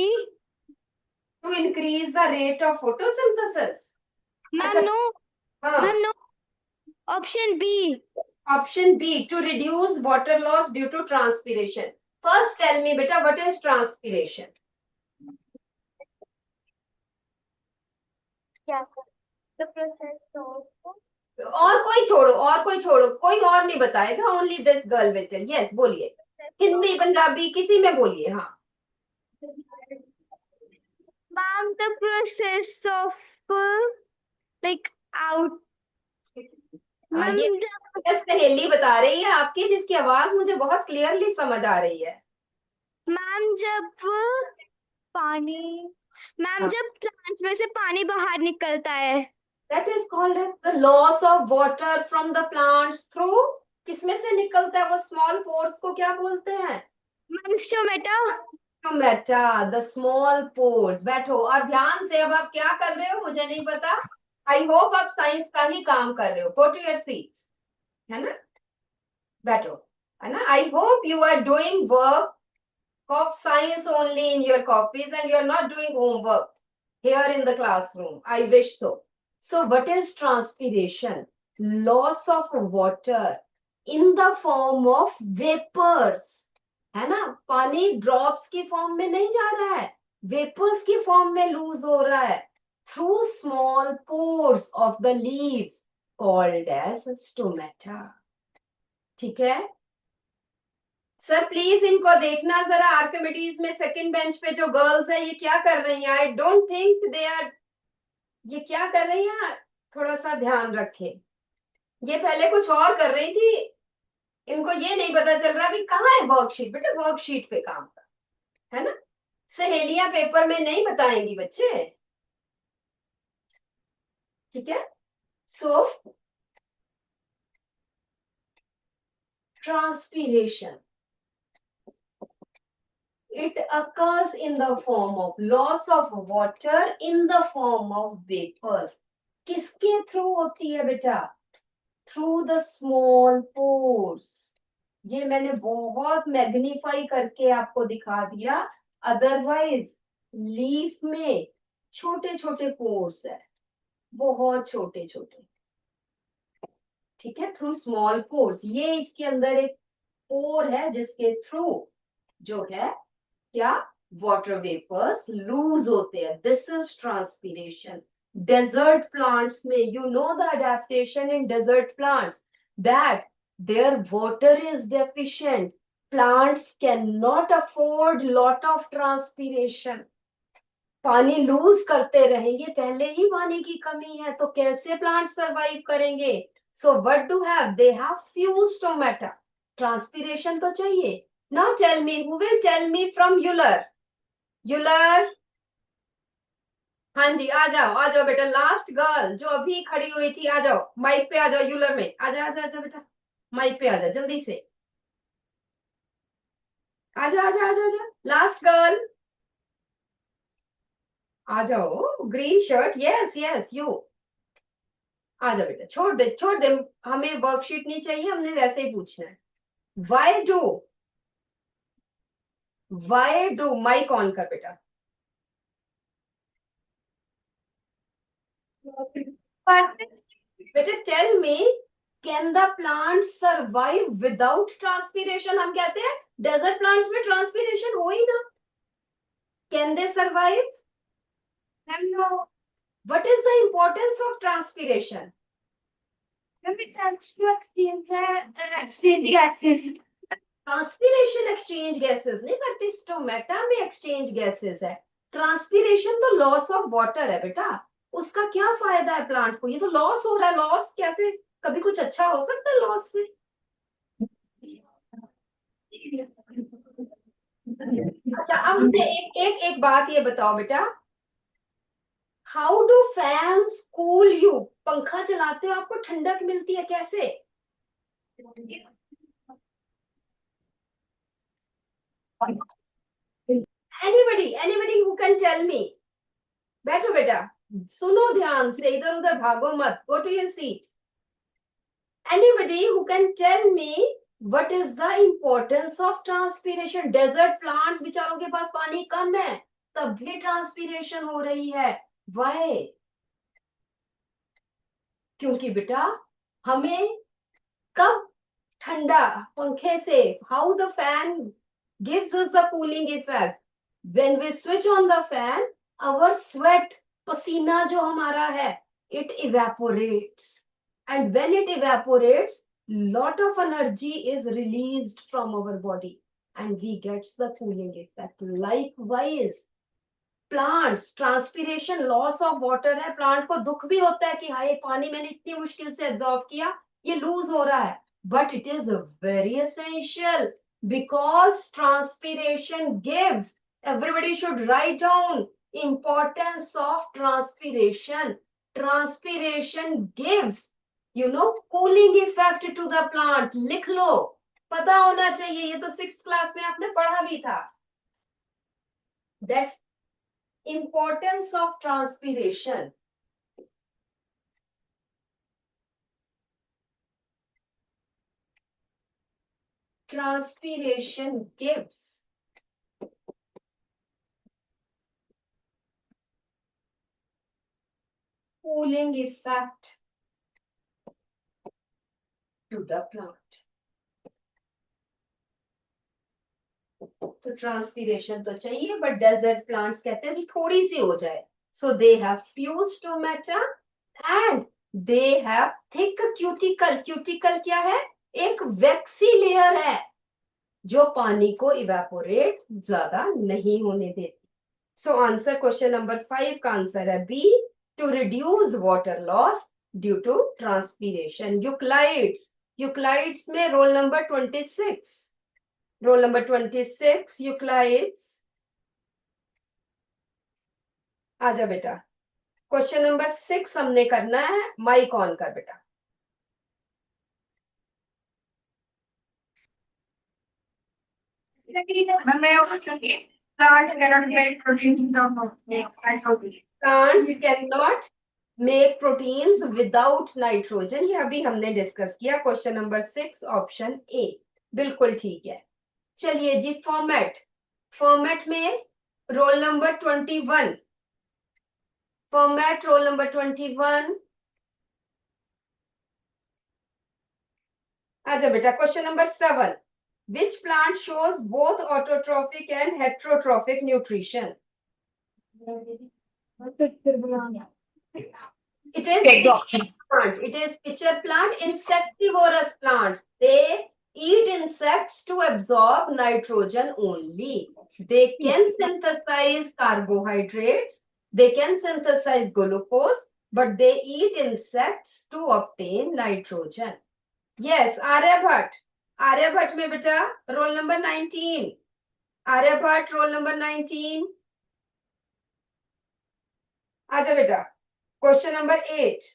To increase the rate of photosynthesis. Ma'am, अच्छा, no. हाँ, Ma'am, no. Option B. Option B, to reduce water loss due to transpiration. First tell me बेटा, what is transpiration? Yeah. The process of. और कोई छोड़ो, और कोई छोड़ो, कोई और नहीं बताएगा, only this girl will tell. Yes बोलिए, हिंदी पंजाबी किसी में बोलिए. हाँ, Ma'am, the process of like out. Ma'am, ये सहेली बता रही है आपकी, जिसकी आवाज मुझे बहुत क्लियरली समझ आ रही है. मैम जब पानी, मैम जब प्लांट्स में से पानी बाहर निकलता है. That is called as the loss of water from the plants through. किसमें से निकलता है वो स्मॉल पोर्स को क्या बोलते हैं? Ma'am stomata. Stomata, the small pores. बैठो और ध्यान से, अब आप क्या कर रहे हो मुझे नहीं पता. आई होप आप साइंस का ही काम कर रहे हो. गो टू योर सीट्स, है ना, बैठो, है ना. I hope you are doing work of science only in your copies and you're not doing homework here in the classroom. I wish so. So what is transpiration? Loss of water in the form of vapors. है ना? पानी drops की form में नहीं जा रहा है, vapours की फॉर्म में लूज हो रहा है through small pores of the leaves called as stomata. ठीक है सर, प्लीज इनको देखना जरा, आर्किमिडीज में सेकंड बेंच पे जो गर्ल्स है ये क्या कर रही हैं? I don't think they are, ये क्या कर रही हैं? थोड़ा सा ध्यान रखें। ये पहले कुछ और कर रही थी, इनको ये नहीं पता चल रहा अभी कहाँ है वर्कशीट। बेटा वर्कशीट पे काम कर, है ना? सहेलियां पेपर में नहीं बताएंगी बच्चे, ठीक है? सो transpiration, it occurs in the form of loss of water in the form of vapors. किसके थ्रू होती है बेटा? Through the small pores. ये मैंने बहुत मैग्नीफाई करके आपको दिखा दिया, अदरवाइज लीफ में छोटे छोटे पोर्स है, बहुत छोटे छोटे, ठीक है? थ्रू स्मॉल पोर्स, ये इसके अंदर एक पोर है जिसके थ्रू जो है क्या, वाटर वेपर्स लूज होते हैं। This is transpiration. Desert plants में you know the adaptation in desert plants that their water is deficient, plants cannot afford lot of transpiration, पानी लूज करते रहेंगे, पहले ही पानी की कमी है तो कैसे प्लांट सरवाइव करेंगे? So what do have they? Have few stomata, transpiration तो चाहिए। Now tell me, who will tell me from Euler? Euler, हाँ जी, आ जाओ बेटा, लास्ट गर्ल जो अभी खड़ी हुई थी, आ जाओ माइक पे, आ जाओ यूलर में, आजा बेटा, माइक पे आ जा जल्दी से, आजा लास्ट गर्ल, आ जाओ, green shirt, yes yes you, आ जा बेटा, छोड़ दे, हमें वर्कशीट नहीं चाहिए, हमने वैसे ही पूछना है। वाई डू माइक ऑन कर बेटा। बेटा tell me, can the plant survive without transpiration? हम कहते हैं डेजर्ट प्लांट्स में ट्रांसपीरेशन हो ही ना, can they survive? No. What is the importance of transpiration? It helps to exchange gases. Transpiration exchange gases नहीं करती, स्टोमेटा में एक्सचेंज गैसेस है। ट्रांसपीरेशन तो लॉस ऑफ वाटर है बेटा, उसका क्या फायदा है प्लांट को? ये तो लॉस हो रहा है, लॉस कैसे, कभी कुछ अच्छा हो सकता है लॉस से? अच्छा अब मुझे एक बात ये बताओ बेटा, how do fans cool you? पंखा चलाते हो आपको ठंडक मिलती है कैसे? Anybody who can tell me? बैठो बेटा, सुनो ध्यान से, इधर उधर भागो मत, go to your seat. Anybody who can tell me what is the importance of transpiration? Desert plants बेचारों के पास पानी कम है तब भी ट्रांसपीरेशन हो रही है, why? क्योंकि बेटा हमें कब ठंडा पंखे से, how the fan gives us the cooling effect? When we switch on the fan, our sweat, पसीना जो हमारा है, it evaporates, and when it evaporates, lot of energy is released from our body and we gets the cooling effect. Likewise plants, transpiration loss of water है, plant को दुख भी होता है कि हाय पानी मैंने इतनी मुश्किल से एब्जॉर्ब किया, ये लूज हो रहा है, but it is very essential because transpiration gives, everybody should write down importance of transpiration. Transpiration gives you know cooling effect to the plant, लिख लो, पता होना चाहिए, ये तो 6th क्लास में आपने पढ़ा भी था। That importance of transpiration, transpiration gives cooling effect to the plant. तो ट्रांसपीरेशन तो चाहिए, बट डेजर्ट प्लांट्स कहते हैं कि थोड़ी सी हो जाए. So they have few stomata and they have thick cuticle. Cuticle क्या है? एक वैक्सी लेयर है जो पानी को इवेपोरेट ज्यादा नहीं होने देती. सो आंसर क्वेश्चन नंबर 5 का आंसर है B, to reduce water loss due to transpiration. Euclids. Euclids में roll number 26. Roll number 26 Euclids. आजा बेटा. क्वेश्चन नंबर 6 हमने करना है. माइक ऑन कर बेटा. Plants cannot make proteins without nitrogen. Plants cannot make proteins without nitrogen. ये अभी हमने डिस्कस किया. क्वेश्चन नंबर 6 ऑप्शन ए बिल्कुल ठीक है. चलिए जी. फॉर्मेट. फॉर्मेट में roll number 21. Format roll number 21. आजा बेटा. Question number 7. Which plant shows both autotrophic and heterotrophic nutrition? It is plant. It is pitcher plant, insectivorous plant. They eat insects to absorb nitrogen only. They can synthesize carbohydrates. They can synthesize glucose, but they eat insects to obtain nitrogen. Yes, Aryabhat. Aryabhat में बेटा roll number 19. Aryabhat roll number 19. आजा बेटा. Question number 8.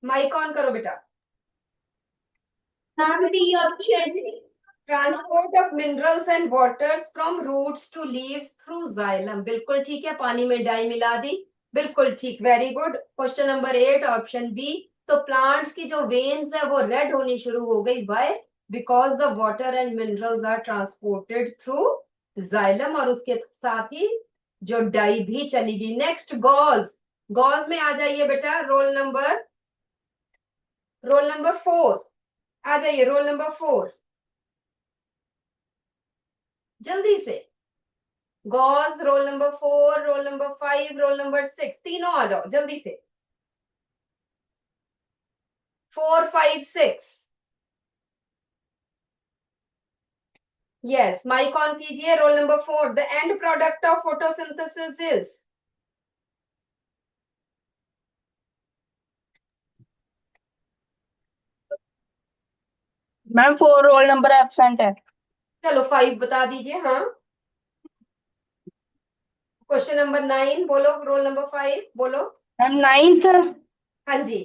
Mic on करो बेटा. Transport of minerals and waters from roots to leaves through xylem. बिल्कुल ठीक है. पानी में डाई मिला दी. बिल्कुल ठीक. Very good. Question number 8 option B. तो प्लांट्स की जो वेन्स है वो रेड होनी शुरू हो गई. By because the water and minerals are transported through xylem, और उसके साथ ही जो डाई भी चली गई. Next gauge. गॉज में आ जाइए बेटा. रोल नंबर 4 आ जाइए. रोल नंबर 4 जल्दी से. गॉज roll number 4, roll number 5, roll number 6. तीनों आ जाओ जल्दी से. 4, 5, 6. यस. माइक ऑन कीजिए. Roll number 4. The end product of photosynthesis is. Ma'am 4 roll number absent है. चलो 5 बता दीजिए. हाँ. क्वेश्चन नंबर 9 बोलो. रोल नंबर 5 बोलो. मैम 9th हाँ जी.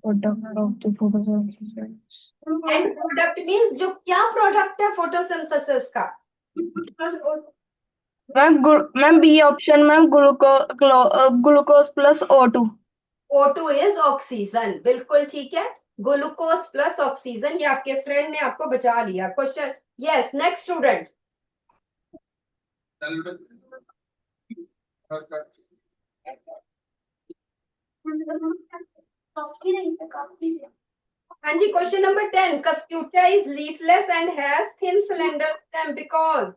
Product of the photosynthesis. End product means जो क्या प्रोडक्ट है फोटोसिंथेसिस का? Ma'am B option. Ma'am glucose plus O2. O2 is oxygen. बिल्कुल ठीक है. Glucose plus oxygen. ये आपके फ्रेंड ने आपको बचा लिया. क्वेश्चन. यस. Next student. हाँ जी. Question number 10. Keducon is leafless and has thin slender stem because.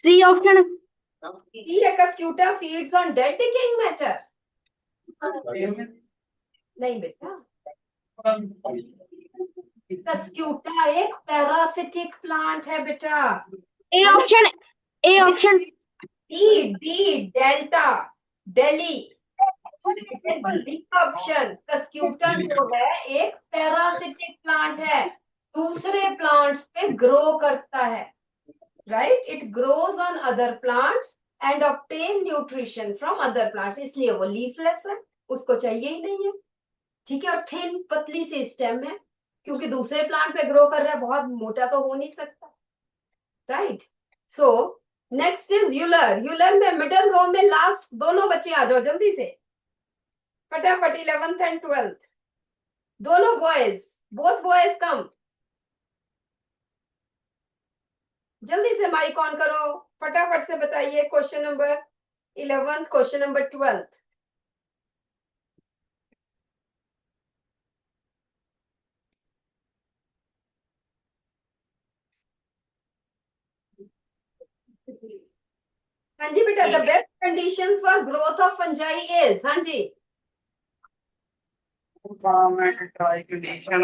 C option. Keducon feeds on dead decaying matter. नहीं बेटा. Keducon एक पैरासिटिक प्लांट है बेटा. A option. A option. D delta Delhi. Option. Keducon जो है एक पैरासिटिक प्लांट है. दूसरे प्लांट्स पे ग्रो करता है. Right. It grows on other plants and obtain nutrition from other plants. इसलिए वो लीफलेस है. उसको चाहिए ही नहीं है. ठीक है. और थिन पतली सी स्टेम है क्योंकि दूसरे प्लांट पे ग्रो कर रहा है. बहुत मोटा तो हो नहीं सकता. Right. So next is Euler. Euler में मिडल रो में लास्ट दोनों बच्चे आ जाओ जल्दी से. फटाफट 11th एंड 12th दोनों बॉयज, बोथ बॉयज कम, जल्दी से माइक ऑन करो, फटाफट से बताइए question number 11th, question number 12th। हाँ जी बेटा, the best conditions for growth of fungi is, हाँ जी, warm and dry condition.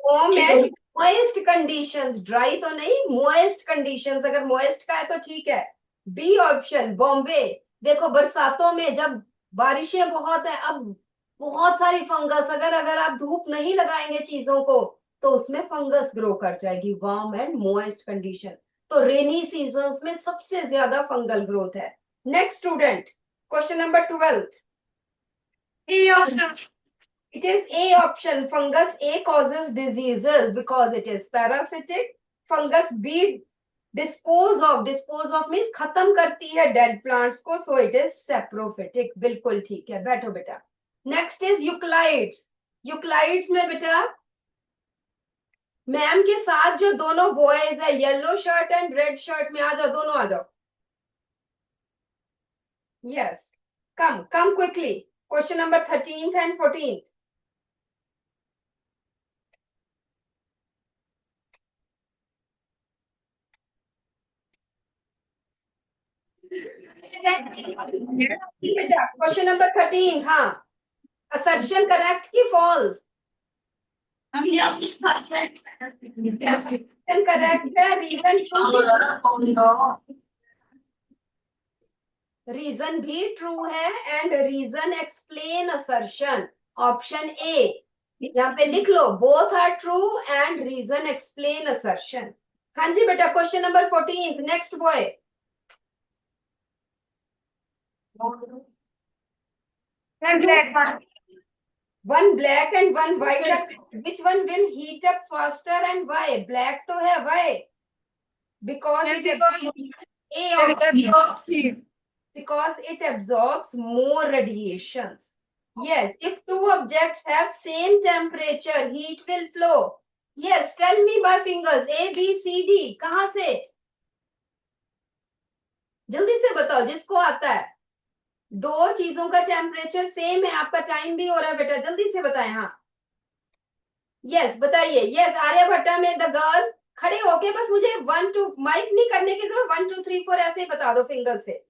warm and moist conditions, dry तो नहीं, moist conditions, अगर moist का है तो ठीक है। बी ऑप्शन बॉम्बे, देखो बरसातों में जब बारिशें बहुत है, अब बहुत सारी फंगस, अगर अगर आप धूप नहीं लगाएंगे चीजों को तो उसमें फंगस ग्रो कर जाएगी। वार्म एंड मोइस्ट कंडीशन, तो रेनी सीजन्स में सबसे ज्यादा फंगल ग्रोथ है। Next student, question number 12th। It is A option. Fungus A causes diseases because it is parasitic. Fungus B dispose of means खत्म करती है dead plants को, so it is saprophytic. बिल्कुल ठीक है, बैठो बेटा। Next is eucalypts. Eucalypts में बेटा मैम के साथ जो दोनों बॉयज है, yellow shirt and red shirt में आ जाओ, दोनों आ जाओ। Yes, come quickly. Question number 13th and 14th. Question number 13, हाँ, assertion correct की false? Assertion correct है, रीजन भी ट्रू है and reason explain assertion, option A, यहाँ पे लिख लो, both are true and reason explain assertion। हाँ जी बेटा, question number 14th, next boy. One black and one white. Which one will heat up faster and why? Black तो है, why? Because it absorbs more radiations. Yes, if two objects have same temperature, heat will flow. Yes, tell me by fingers, A, B, C, D, कहाँ से? जल्दी से बताओ जिसको आता है। दो चीजों का टेम्परेचर सेम है, आपका टाइम भी हो रहा है बेटा, जल्दी से बताएं। हाँ, यस बताइए। यस, आर्यभट्टा में द गर्ल, खड़े होके बस मुझे 1 2 माइक नहीं करने की जरूरत, 1 2 3 4 ऐसे ही बता दो फिंगर से।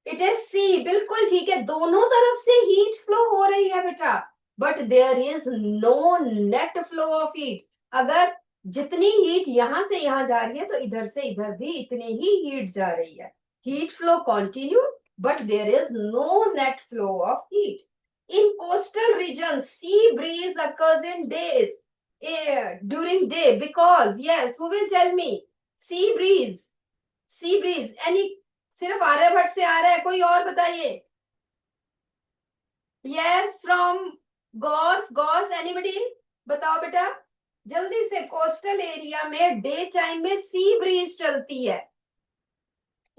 इट इज सी, बिल्कुल ठीक है, दोनों तरफ से हीट फ्लो हो रही है बेटा, but there is no net flow of heat. अगर जितनी हीट यहां से यहां जा रही है तो इधर से इधर भी इतनी ही हीट जा रही है। Heat flow continue, but there is no net flow of heat. In coastal regions, sea breeze occurs in days, during day, because yes, who will tell me? Sea breeze, any, सिर्फ आर्यभट्ट से आ रहा है, कोई और बताइए। Yes, from गॉस, एनीबडी, बताओ बेटा जल्दी से। कोस्टल एरिया में डे टाइम में सी ब्रीज चलती है।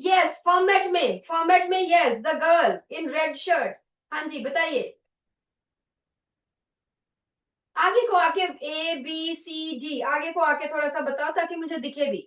यस, फॉर्मेट में yes, the girl in red shirt, हाँ जी बताइए। आगे को आके ए बी सी डी, आगे को आके थोड़ा सा बताओ ताकि मुझे दिखे भी।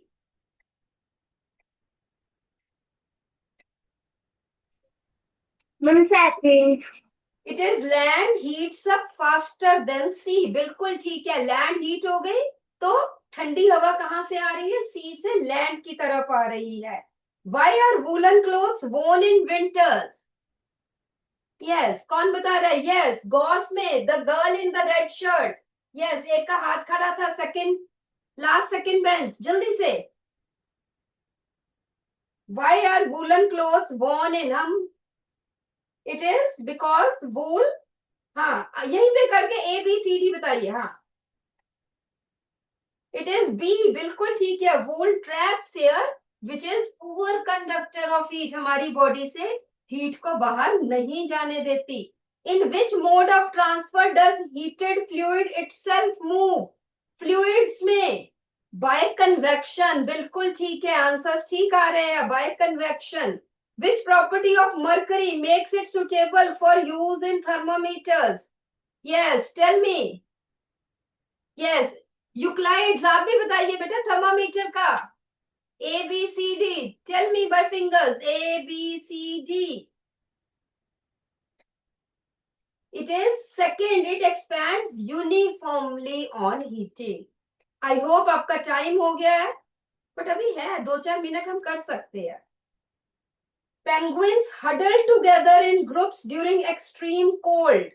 It is land heats up faster than sea, बिल्कुल ठीक है, लैंड हीट हो गई तो ठंडी हवा कहां से आ रही है? सी से लैंड की तरफ आ रही है। वाई आर वूलन क्लोथ्स वोन इन विंटर्स? यस, कौन बता रहा है? यस, गॉस में the girl in the red shirt. Yes, एक का हाथ खड़ा था, सेकंड, लास्ट सेकंड बेंच, जल्दी से। वाई आर वूलन क्लोथ्स वोन इन, हम, इट इज बिकॉज वूल, हाँ यहीं पे करके ए बी सी डी बताइए। हाँ, इट इज बी, बिल्कुल ठीक है, wool traps air which is poor conductor of heat, हमारी बॉडी से हीट को बाहर नहीं जाने देती। In which mode of transfer does heated fluid itself move? Fluids में बाय कन्वेक्शन, बिल्कुल ठीक है, आंसर्स ठीक आ रहे हैं, by convection. Which property of mercury makes it suitable for use in thermometers? Yes, tell me. Yes, यूक्लाइड्स आप भी बताइए बेटा थर्मामीटर का. A, B, C, D. Tell me by fingers. A, B, C, D. It is second. It expands uniformly on heating. I hope आपका time हो गया है, but अभी है 2-4 मिनट हम कर सकते हैं. Penguins huddle together in groups during extreme cold.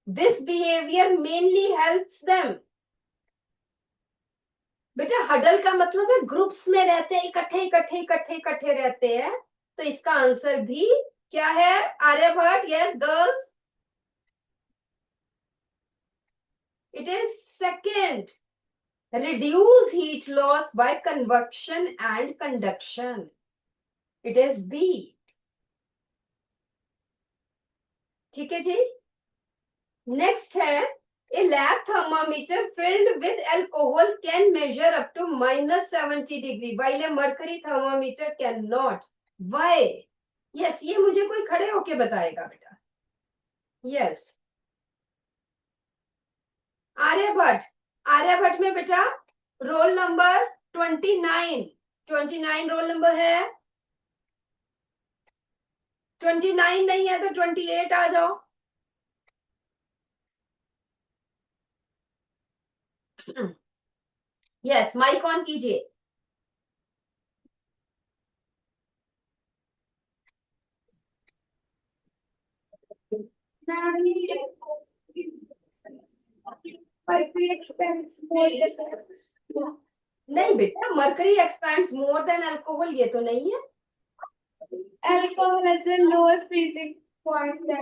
This behavior mainly helps them. बेटा हडल का मतलब है ग्रुप्स में रहते हैं, इकट्ठे इकट्ठे इकट्ठे इकट्ठे रहते हैं. तो इसका आंसर भी क्या है Aryabhata? Yes girls, it is second. reduce heat loss by convection and conduction. It is B. ठीक है जी. नेक्स्ट है a lab thermometer filled with alcohol can measure up to -70 degree while a mercury thermometer cannot. Why? Yes, ये मुझे कोई खड़े होके बताएगा बेटा. Yes. आर्यभट्ट. आर्यभट्ट में बेटा रोल नंबर 29 रोल नंबर है. 29 नहीं है तो 28 आ जाओ. यस, माइक ऑन कीजिए. नहीं बेटा, mercury expends more than alcohol, ये तो नहीं है. Alcohol has a lower freezing point than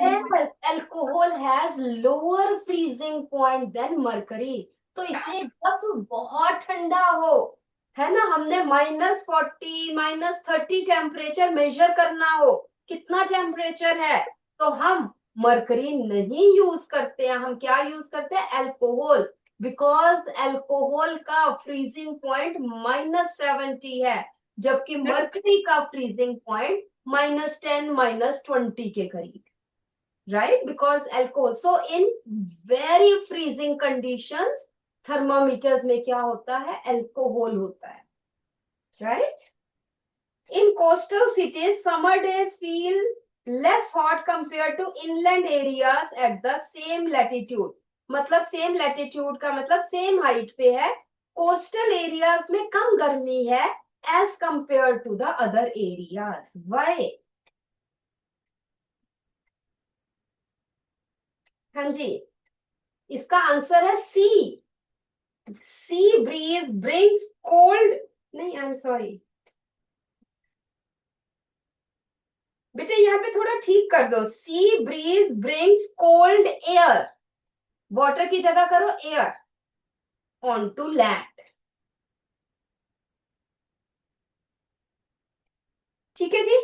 alcohol has lower freezing point than mercury. तो इसलिए जब बहुत ठंडा हो, है ना, हमने -40 -30 टेम्परेचर मेजर करना हो, कितना टेम्परेचर है, तो हम मरकरी नहीं यूज करते हैं. हम क्या यूज करते हैं? अल्कोहल. बिकॉज अल्कोहल का फ्रीजिंग पॉइंट -70 है, जबकि मरकरी का फ्रीजिंग पॉइंट -10 -20 के करीब. Right? Because alcohol. So in very freezing conditions, thermometers में क्या होता है? Alcohol होता है. Right? In coastal cities, summer days feel less hot compared to inland areas at the same latitude. मतलब same latitude का मतलब same height पे है. Coastal areas में कम गर्मी है as compared to the other areas. Why? हाँ जी, इसका आंसर है C. Sea breeze brings cold. नहीं, आई एम सॉरी बेटे, यहाँ पे थोड़ा ठीक कर दो. सी breeze brings cold air. Water की जगह करो एयर ऑन टू लैंड. ठीक है जी.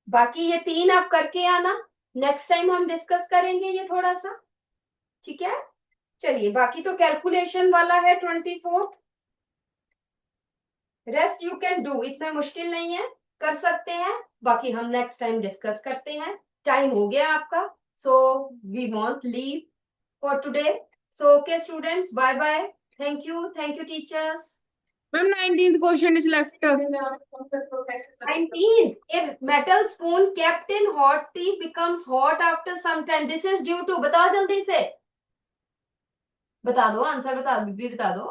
बाकी ये 3 आप करके आना. नेक्स्ट टाइम हम डिस्कस करेंगे ये थोड़ा सा. ठीक है, चलिए. बाकी तो कैलकुलेशन वाला है 24. Rest you can do. इतना मुश्किल नहीं है, कर सकते हैं. बाकी हम नेक्स्ट टाइम डिस्कस करते हैं. टाइम हो गया आपका, so we want leave for today. So okay students, bye bye. Thank you teachers. Ma'am, 19th question is left. 19. If metal spoon kept in hot tea becomes hot after some time, this is due to. बताओ जल्दी से, बता दो answer. बता दो.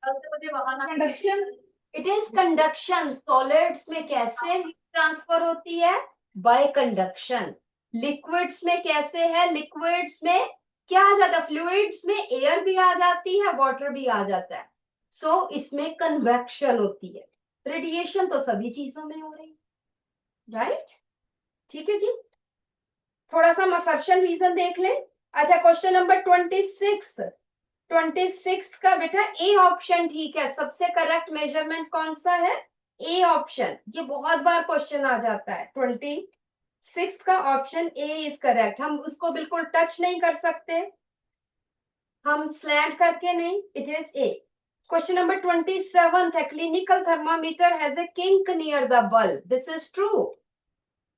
Conduction. It is conduction. Solids में कैसे transfer होती है? Bye conduction. लिक्विड्स में कैसे है? लिक्विड्स में क्या आ जाता है? फ्लूइड्स में एयर भी आ जाती है, वाटर भी आ जाता है. सो इसमें कन्वेक्शन होती है. रेडिएशन तो सभी चीजों में हो रही है. राइट? ठीक है जी. थोड़ा सा असर्शन रीजन देख लें. अच्छा, क्वेश्चन नंबर 26 का बेटा ए ऑप्शन ठीक है. सबसे करेक्ट मेजरमेंट कौन सा है? A option. ये बहुत बार क्वेश्चन आ जाता है. 26 का ऑप्शन ए इज करेक्ट. हम उसको बिल्कुल टच नहीं कर सकते, हम स्लैंट करके नहीं. It is a. Question number 27 है clinical thermometer has a kink near the bulb. This is true.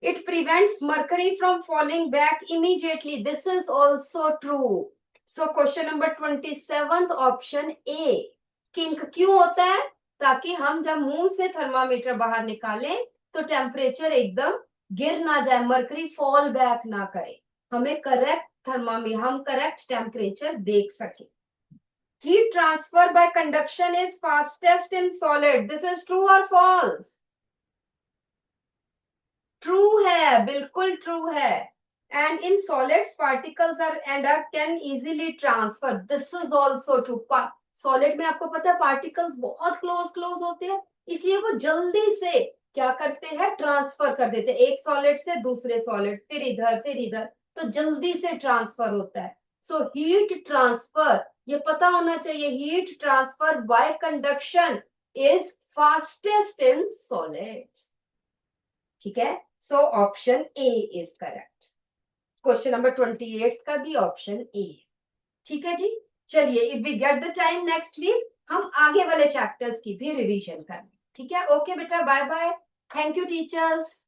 It prevents mercury from falling back immediately. This is also true. So question number 27th option A. Kink क्यों होता है? ताकि हम जब मुंह से thermometer बाहर निकालें तो टेम्परेचर एकदम गिर ना जाए, मर्करी फॉल बैक ना करे, हमें करेक्ट थर्मामीटर, हम करेक्ट टेम्परेचर देख सके. Heat transfer by conduction is fastest in solid. This is true or false? True है, बिल्कुल true है. And in solids, particles can easily transfer. This is also true. Solid में आपको पता है particles बहुत close होते हैं, इसलिए वो जल्दी से क्या करते हैं, ट्रांसफर कर देते हैं एक सॉलिड से दूसरे सॉलिड, फिर इधर, तो जल्दी से ट्रांसफर होता है. सो हीट ट्रांसफर, ये पता होना चाहिए, heat transfer by conduction is fastest in solids. ठीक है, so option A is correct. Question number 28 का भी ऑप्शन ए. ठीक है जी, चलिए if we get the time next week हम आगे वाले चैप्टर्स की भी रिवीजन करें. ठीक है, ओके बेटा, bye bye. Thank you teachers.